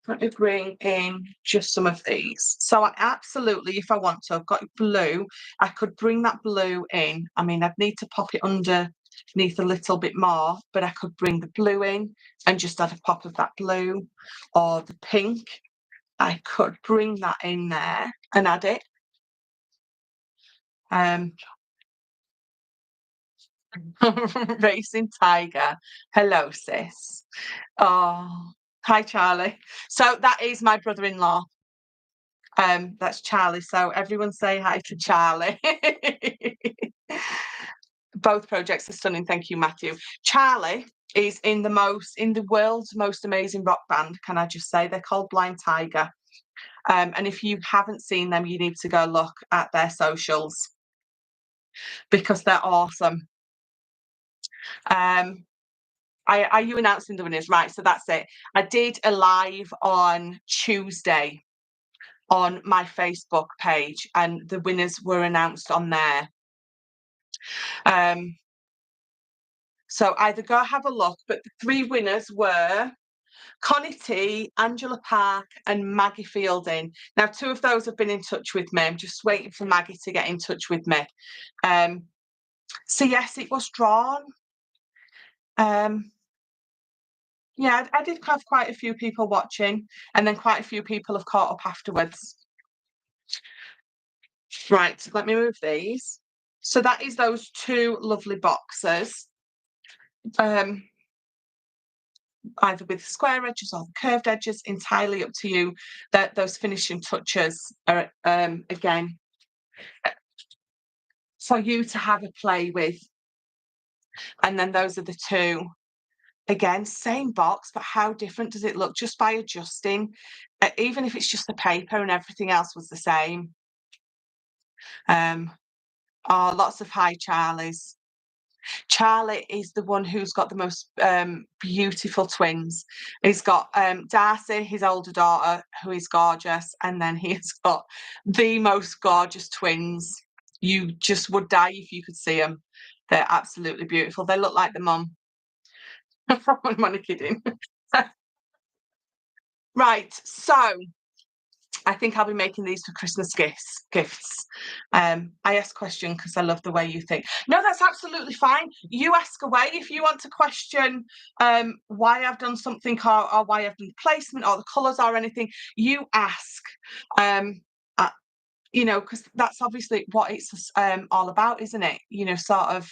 A: Let me bring in just some of these. So I absolutely, if I want to, I've got blue. I could bring that blue in. I mean, I'd need to pop it underneath a little bit more, but I could bring the blue in and just add a pop of that blue or the pink. I could bring that in there and add it. Racing Tiger. Hello, sis. Oh, hi, Charlie. So that is my brother-in-law. That's Charlie. So everyone say hi to Charlie. Both projects are stunning. Thank you, Matthew. Charlie is in the world's most amazing rock band. Can I just say they're called Blind Tiger? And if you haven't seen them, you need to go look at their socials because they're awesome. Are you announcing the winners? Right, so that's it. I did a live on Tuesday on my Facebook page, and the winners were announced on there. So either go have a look, but the 3 winners were Connie T, Angela Park, and Maggie Fielding. Now, 2 of those have been in touch with me. I'm just waiting for Maggie to get in touch with me. So yes, it was drawn. Yeah, I did have quite a few people watching, and then quite a few people have caught up afterwards. Right, let me move these. So that is those 2 lovely boxes. Either with square edges or curved edges, entirely up to you. That those finishing touches are again for you to have a play with. And then those are the 2. Again, same box, but how different does it look just by adjusting? Even if it's just the paper and everything else was the same. Lots of hi Charlies. Charlie is the one who's got the most beautiful twins. He's got Darcy, his older daughter, who is gorgeous, and then he's got the most gorgeous twins. You just would die if you could see them. They're absolutely beautiful. They look like the mum. I'm only kidding. Right, so I think I'll be making these for Christmas gifts. I ask question because I love the way you think. No, that's absolutely fine. You ask away if you want to question why I've done something or why I've done the placement or the colours or anything. You ask. You know, because that's obviously what it's all about, isn't it? You know, sort of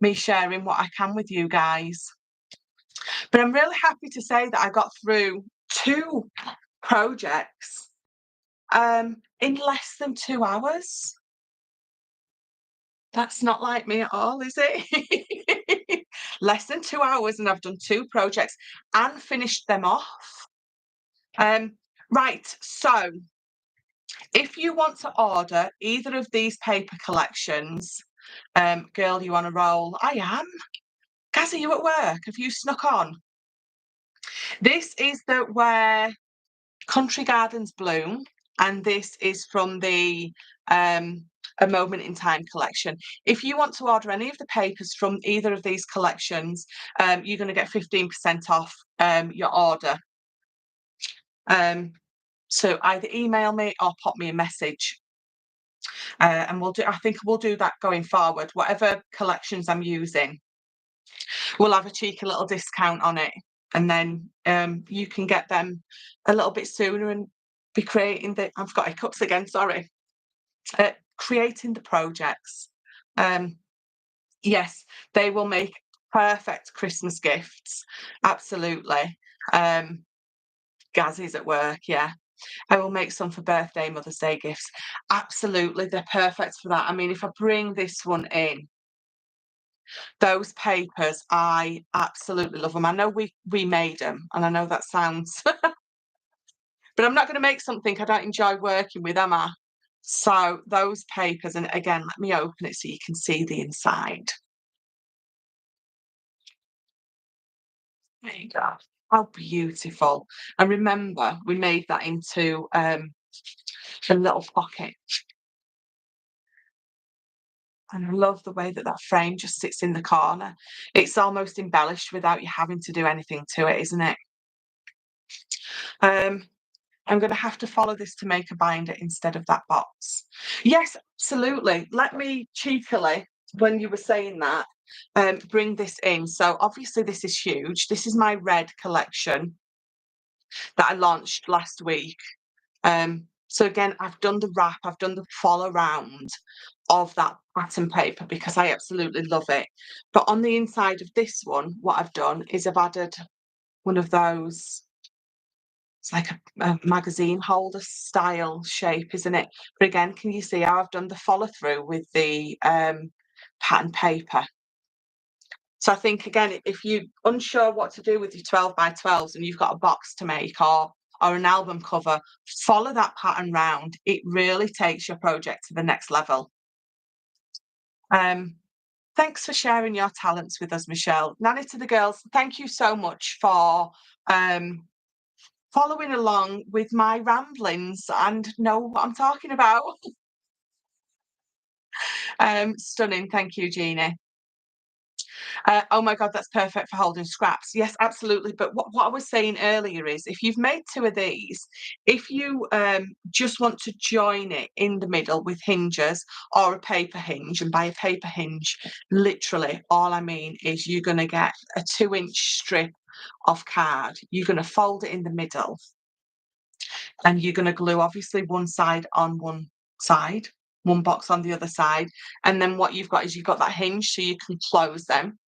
A: me sharing what I can with you guys. But I'm really happy to say that I got through 2 projects in less than 2 hours. That's not like me at all, is it? Less than 2 hours, and I've done 2 projects and finished them off. Right, so if you want to order either of these paper collections, girl, you on a roll? I am. Gaz, are you at work? Have you snuck on? This is the Where Country Gardens Bloom, and this is from the A Moment in Time collection. If you want to order any of the papers from either of these collections, you're going to get 15% off your order. So either email me or pop me a message. And I think we'll do that going forward. Whatever collections I'm using, we'll have a cheeky little discount on it. And then you can get them a little bit sooner and be creating I've got hiccups again, sorry. Creating the projects. Yes, they will make perfect Christmas gifts. Absolutely. Gazzy's at work, yeah. I will make some for birthday, Mother's Day gifts. Absolutely, they're perfect for that. I mean, if I bring this one in, those papers, I absolutely love them. I know we made them, and I know that sounds but I'm not gonna make something I don't enjoy working with, am I? So those papers, and again, let me open it so you can see the inside. There you go. How beautiful. And remember, we made that into a little pocket. And I love the way that that frame just sits in the corner. It's almost embellished without you having to do anything to it, isn't it? I'm going to have to follow this to make a binder instead of that box. Yes, absolutely. Let me cheekily, when you were saying that, bring this in. So obviously this is huge. This is my red collection that I launched last week. So again, I've done the wrap, I've done the follow round of that pattern paper because I absolutely love it. But on the inside of this one, what I've done is I've added one of those, it's like a magazine holder style shape, isn't it? But again, can you see how I've done the follow through with the pattern paper? So I think again, if you're unsure what to do with your 12 by 12s and you've got a box to make or an album cover, follow that pattern round. It really takes your project to the next level. Thanks for sharing your talents with us, Michelle. Nanny to the girls, thank you so much for following along with my ramblings and know what I'm talking about. Stunning. Thank you, Jeannie. Oh my God, that's perfect for holding scraps. Yes, absolutely. But what I was saying earlier is if you've made two of these, if you just want to join it in the middle with hinges or a paper hinge, and by a paper hinge, literally all I mean is you're going to get a 2-inch strip of card. You're going to fold it in the middle and you're going to glue obviously one side on one side, one box on the other side. And then what you've got is you've got that hinge so you can close them.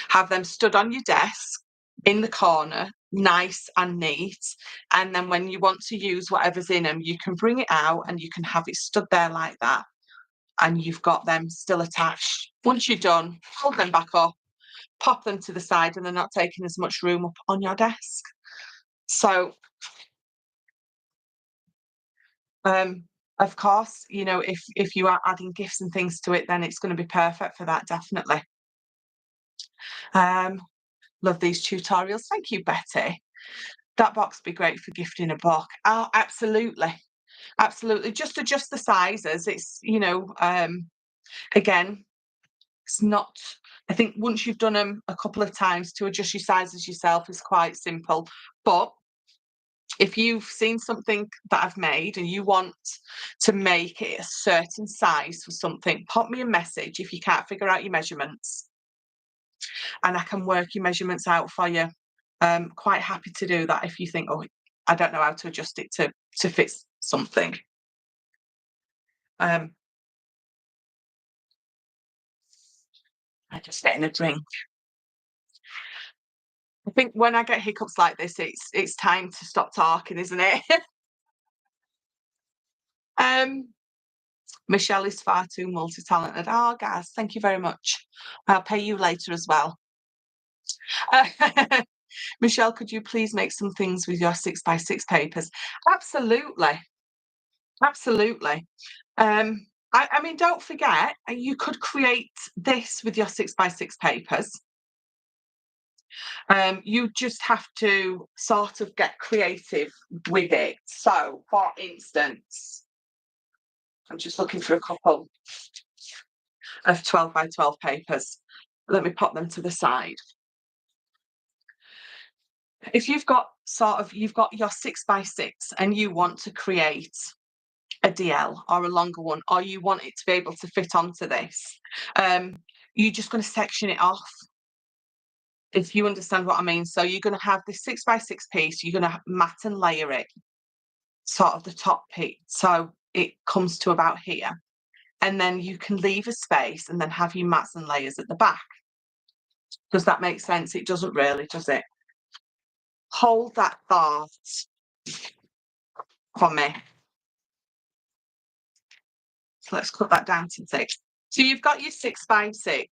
A: Have them stood on your desk in the corner, nice and neat. And then when you want to use whatever's in them, you can bring it out and you can have it stood there like that. And you've got them still attached. Once you're done, hold them back up, pop them to the side, and they're not taking as much room up on your desk. So, of course, you know, if you are adding gifts and things to it, then it's going to be perfect for that, definitely. Um, Love these tutorials. Thank you, Betty. That box would be great for gifting a book. Oh, absolutely. Absolutely. Just adjust the sizes. It's, you know, again, it's not, I think once you've done them a couple of times to adjust your sizes yourself is quite simple. But if you've seen something that I've made and you want to make it a certain size for something, pop me a message if you can't figure out your measurements and I can work your measurements out for you. Quite happy to do that if you think, oh, I don't know how to adjust it to fit something. I'm just getting a drink. I think when I get hiccups like this, it's time to stop talking, isn't it? um, Michelle is far too multi-talented. Oh, guys, thank you very much. I'll pay you later as well. Michelle, could you please make some things with your 6x6 papers? Absolutely. Absolutely. I mean, don't forget, you could create this with your 6x6 papers. You just have to sort of get creative with it. So, for instance, I'm just looking for a couple of 12x12 papers. Let me pop them to the side. If you've got you've got your 6x6 and you want to create a DL or a longer one, or you want it to be able to fit onto this, you're just going to section it off, if you understand what I mean. So you're going to have this 6x6 piece, you're going to mat and layer it, sort of the top piece, so it comes to about here. And then you can leave a space and then have your mats and layers at the back. Does that make sense? It doesn't really, does it? Hold that thought for me. So let's cut that down to 6. So you've got your 6x6.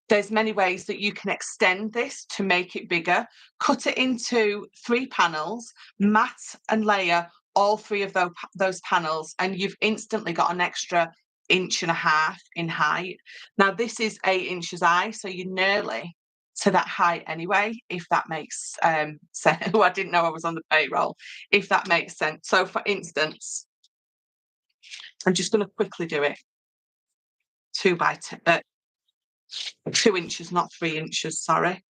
A: There's many ways that you can extend this to make it bigger. Cut it into 3 panels, mat and layer all 3 of those panels, and you've instantly got an extra 1.5 inches in height. Now this is 8 inches high, so you're nearly to that height anyway, if that makes sense. Oh, I didn't know I was on the payroll, if that makes sense. So for instance, I'm just going to quickly do it 2 inches, not 3 inches, sorry.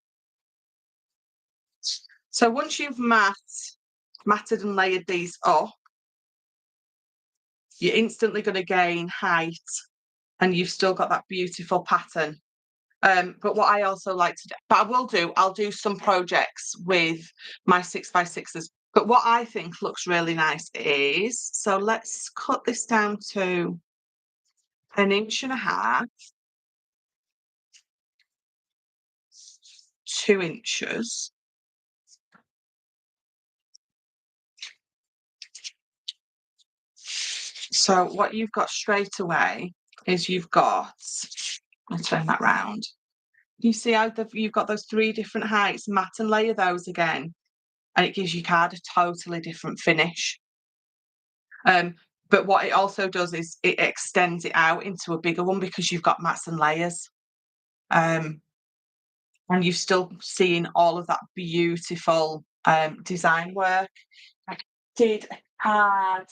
A: So once you've matted and layered these up, you're instantly going to gain height and you've still got that beautiful pattern. But what I also like to do, I'll do some projects with my 6x6s. But what I think looks really nice is, so let's cut this down to 1.5 inches, 2 inches. So what you've got straight away is you've got, I'll turn that round. You see how you've got those 3 different heights, mat and layer those again, and it gives your card a totally different finish. But what it also does is it extends it out into a bigger one because you've got mats and layers. And you're still seeing all of that beautiful design work. I did a card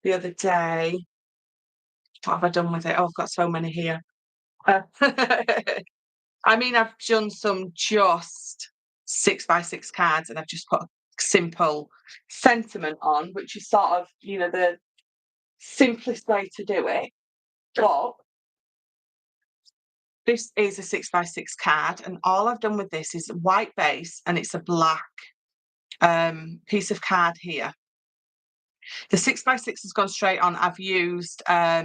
A: the other day. What have I done with it? Oh, I've got so many here. Uh, I mean, I've done some just 6x6 cards, and I've just put a simple sentiment on, which is sort of, the simplest way to do it. But this is a 6x6 card, and all I've done with this is a white base, and it's a black piece of card here. The 6x6 has gone straight on. I've used a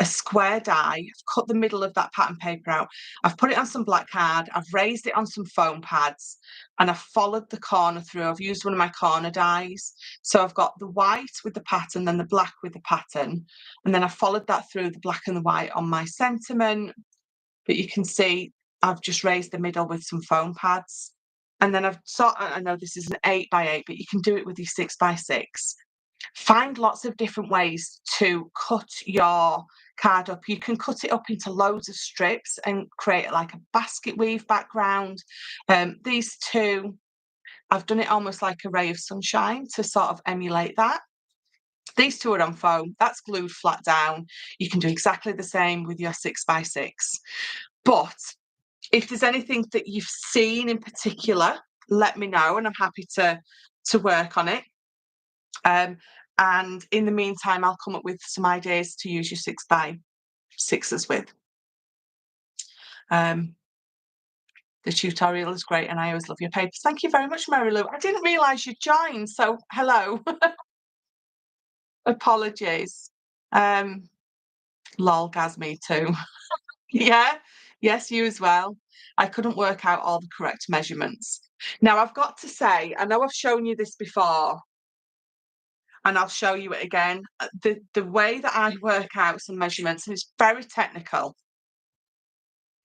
A: square die. I've cut the middle of that pattern paper out. I've put it on some black card. I've raised it on some foam pads, and I've followed the corner through. I've used one of my corner dies. So I've got the white with the pattern, then the black with the pattern, and then I followed that through the black and the white on my sentiment. But you can see I've just raised the middle with some foam pads. And then I know this is an 8x8, but you can do it with your 6x6. Find lots of different ways to cut your card up. You can cut it up into loads of strips and create like a basket weave background. These two, I've done it almost like a ray of sunshine to sort of emulate that. These two are on foam. That's glued flat down. You can do exactly the same with your 6x6. But if there's anything that you've seen in particular, let me know, and I'm happy to work on it. And in the meantime, I'll come up with some ideas to use your 6x6s with. The tutorial is great, and I always love your papers. Thank you very much, Mary Lou. I didn't realise you joined, so hello. Apologies. Lol, Gaz, me too. Yeah, yes, you as well. I couldn't work out all the correct measurements. Now, I've got to say, I know I've shown you this before, and I'll show you it again. The way that I work out some measurements, and it's very technical.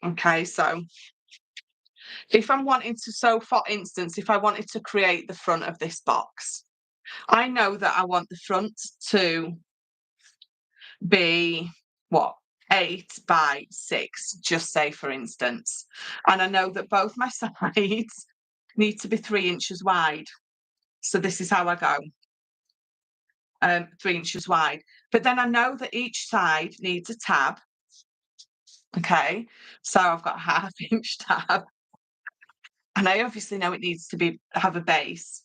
A: Okay, so if I'm wanting to, so for instance, if I wanted to create the front of this box, I know that I want the front to be what, 8x6, just say for instance. And I know that both my sides need to be 3 inches wide. So this is how I go. 3 inches wide. But then I know that each side needs a tab. Okay, so I've got a 1/2 inch tab. And I obviously know it needs to have a base.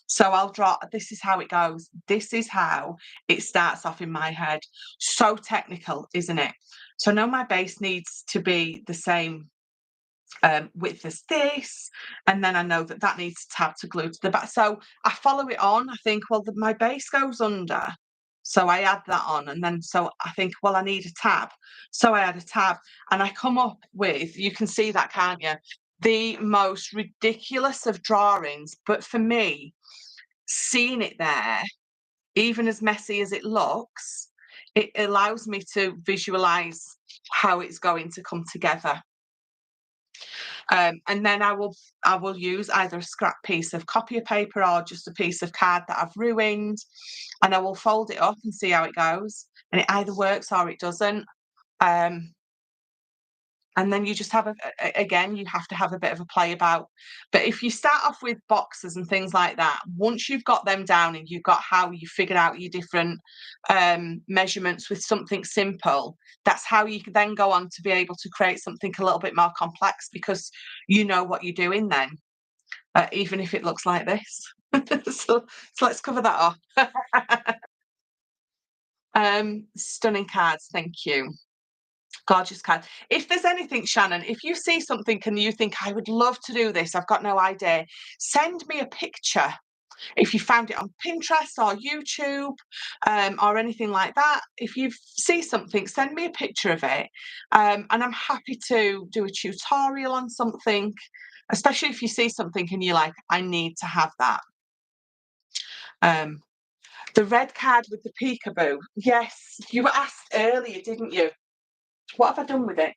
A: So I'll draw, this is how it goes. This is how it starts off in my head. So technical, isn't it? So I know my base needs to be the same width as this, and then I know that that needs a tab to glue to the back. So I follow it on. I think, well, my base goes under, so I add that on, and then so I think, well, I need a tab, so I add a tab, and I come up with, you can see that, can't you? The most ridiculous of drawings, but for me, seeing it there, even as messy as it looks, it allows me to visualize how it's going to come together. And then I will use either a scrap piece of copier paper or just a piece of card that I've ruined, and I will fold it up and see how it goes. And it either works or it doesn't. And then you just have again, you have to have a bit of a play about. But if you start off with boxes and things like that, once you've got them down and you've got how you figured out your different measurements with something simple, that's how you can then go on to be able to create something a little bit more complex, because you know what you're doing then, even if it looks like this. so let's cover that off. Stunning cards, thank you. Gorgeous card. If there's anything, Shannon, if you see something and you think, I would love to do this, I've got no idea, send me a picture. If you found it on Pinterest or YouTube or anything like that, if you see something, send me a picture of it. And I'm happy to do a tutorial on something, especially if you see something and you're like, I need to have that. The red card with the peekaboo. Yes, you were asked earlier, didn't you? What have I done with it?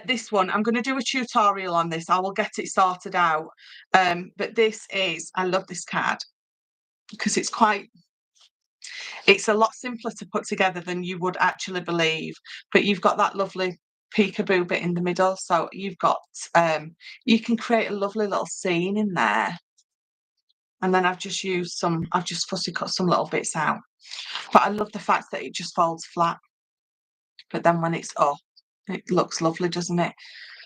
A: This one, I'm going to do a tutorial on this. I will get it sorted out. But this is, I love this card because it's a lot simpler to put together than you would actually believe. But you've got that lovely peekaboo bit in the middle. So you've got, you can create a lovely little scene in there. And then I've just fussy cut some little bits out. But I love the fact that it just folds flat. But then when it's up, It looks lovely, doesn't it?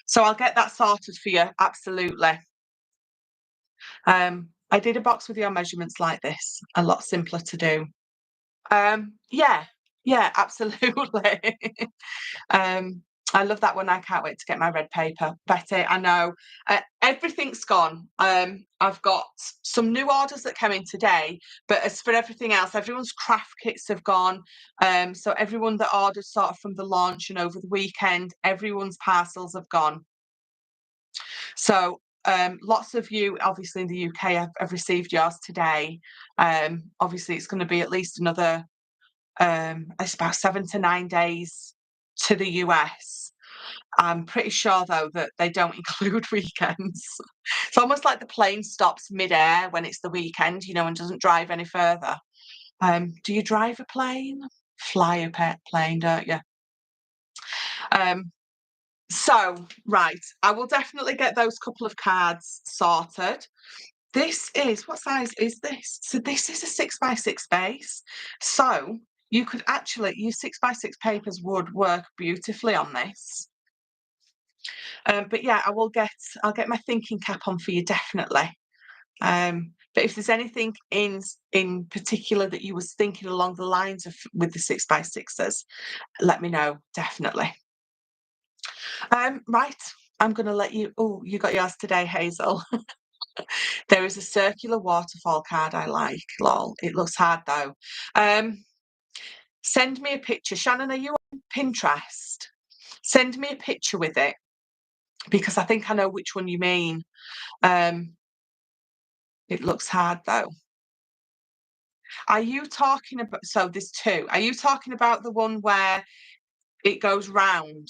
A: So I'll get that sorted for you, absolutely. I did a box with your measurements like this, a lot simpler to do. Yeah, yeah, absolutely. Um, I love that one. I can't wait to get my red paper. Betty, I know. Everything's gone. I've got some new orders that came in today, but as for everything else, everyone's craft kits have gone. So everyone that ordered sort of from the launch and over the weekend, everyone's parcels have gone. So lots of you, obviously in the UK, have received yours today. Obviously, it's going to be at least another, it's about 7 to 9 days to the US. I'm pretty sure though that they don't include weekends. It's almost like the plane stops mid-air when it's the weekend, and doesn't drive any further. Do you drive a plane? Fly a pet plane, don't you? Um, so, right, I will definitely get those couple of cards sorted. This is, what size is this? So this is a 6x6 base. So you could actually use 6x6 papers would work beautifully on this. But yeah, I'll get my thinking cap on for you definitely. But if there's anything in particular that you was thinking along the lines of with the 6x6s, let me know definitely. Right, I'm gonna let you. Oh, you got yours today, Hazel. There is a circular waterfall card I like. Lol, it looks hard though. Um, Send me a picture. Shannon, are you on Pinterest? Send me a picture with it because I think I know which one you mean. Um, it looks hard though. Are you talking about, so there's two. Are you talking about the one where it goes round,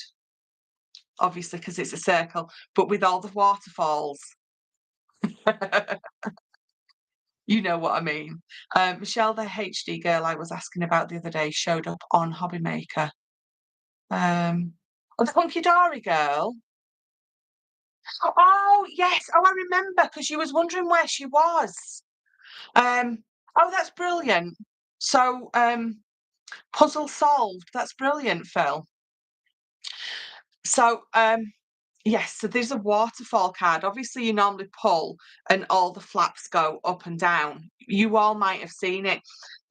A: obviously, because it's a circle, but with all the waterfalls? You know what I mean. Michelle, the HD girl I was asking about the other day, showed up on Hobby Maker. Oh, the Hunky Dory girl. Oh, yes. Oh, I remember because she was wondering where she was. Um, oh, that's brilliant. So, puzzle solved. That's brilliant, Phil. So, yes, so there's a waterfall card. Obviously, you normally pull and all the flaps go up and down. You all might have seen it.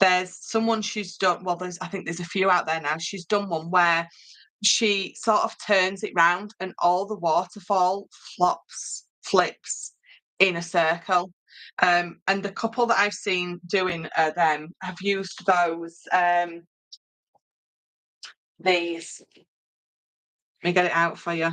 A: There's someone she's done, well, I think there's a few out there now. She's done one where she sort of turns it round and all the waterfall flips in a circle. And the couple that I've seen doing them have used these. Let me get it out for you.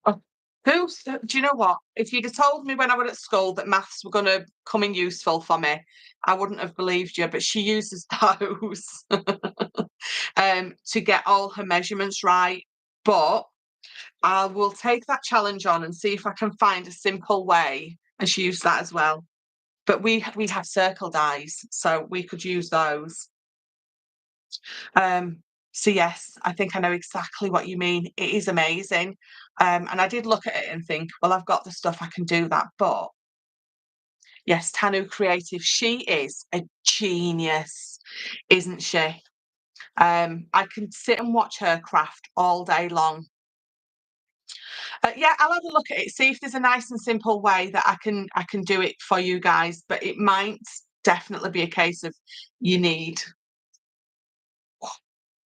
A: Oh, do you know what? If you'd have told me when I was at school that maths were going to come in useful for me, I wouldn't have believed you. But she uses those to get all her measurements right. But I will take that challenge on and see if I can find a simple way. And she used that as well. But we have circle dies, so we could use those. So yes, I think I know exactly what you mean. It is amazing. And I did look at it and think, well, I've got the stuff, I can do that. But yes, Tanu Creative, she is a genius, isn't she? I can sit and watch her craft all day long. Yeah, I'll have a look at it, see if there's a nice and simple way that I can do it for you guys. But it might definitely be a case of you need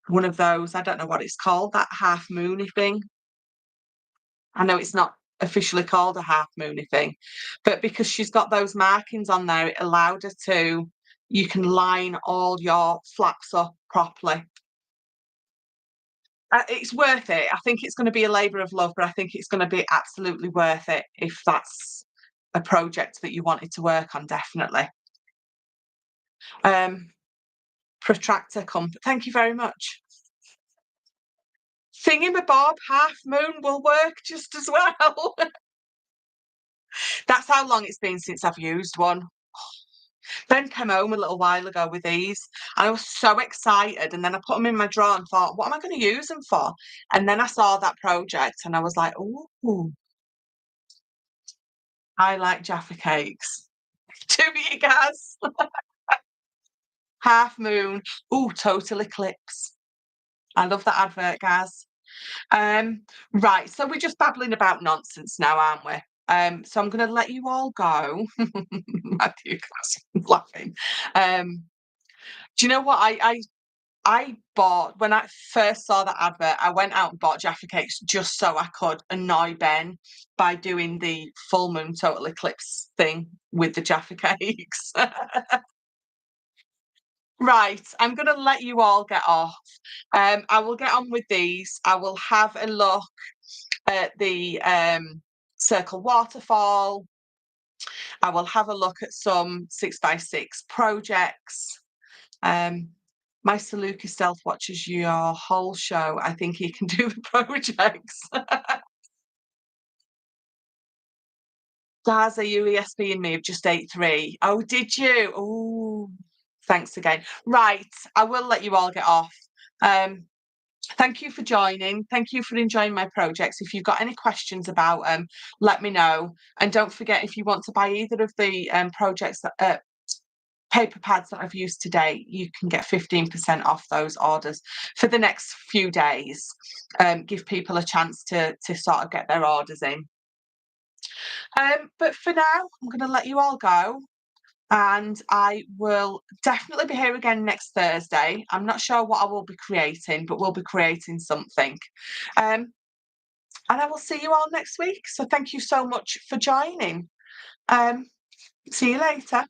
A: one of those. I don't know what it's called, that half moony thing. I know it's not officially called a half moony thing, but because she's got those markings on there, it allowed her to. You can line all your flaps up properly. It's worth it. I think it's going to be a labour of love, but I think it's going to be absolutely worth it if that's a project that you wanted to work on, definitely. Um, Protractor comp. Thank you very much. Thingamabob half moon will work just as well. That's how long it's been since I've used one. Ben came home a little while ago with these. I was so excited, and then I put them in my drawer and thought, what am I going to use them for? And then I saw that project, and I was like, ooh, I like Jaffa cakes. Do you guys? Half moon. Ooh, total eclipse. I love that advert, guys. Um, right, so we're just babbling about nonsense now, aren't we? So I'm gonna let you all go. Matthew laughing. Um, do you know what? I bought when I first saw that advert, I went out and bought Jaffa cakes just so I could annoy Ben by doing the full moon total eclipse thing with the Jaffa cakes. Right, I'm gonna let you all get off. I will get on with these. I will have a look at the circle waterfall. I will have a look at some 6x6 projects. Um, my Saluki stealth watches your whole show. I think he can do the projects. Gaza, you ESP and me have just ate three. Oh, did you? Oh, thanks again. Right, I will let you all get off. Um, Thank you for joining. Thank you for enjoying my projects. If you've got any questions about them, let me know. And don't forget, if you want to buy either of the projects that paper pads that I've used today, you can get 15% off those orders for the next few days. Give people a chance to sort of get their orders in. But for now, I'm going to let you all go. And I will definitely be here again next Thursday. I'm not sure what I will be creating, but we'll be creating something. Um, and I will see you all next week. So thank you so much for joining. Um, See you later.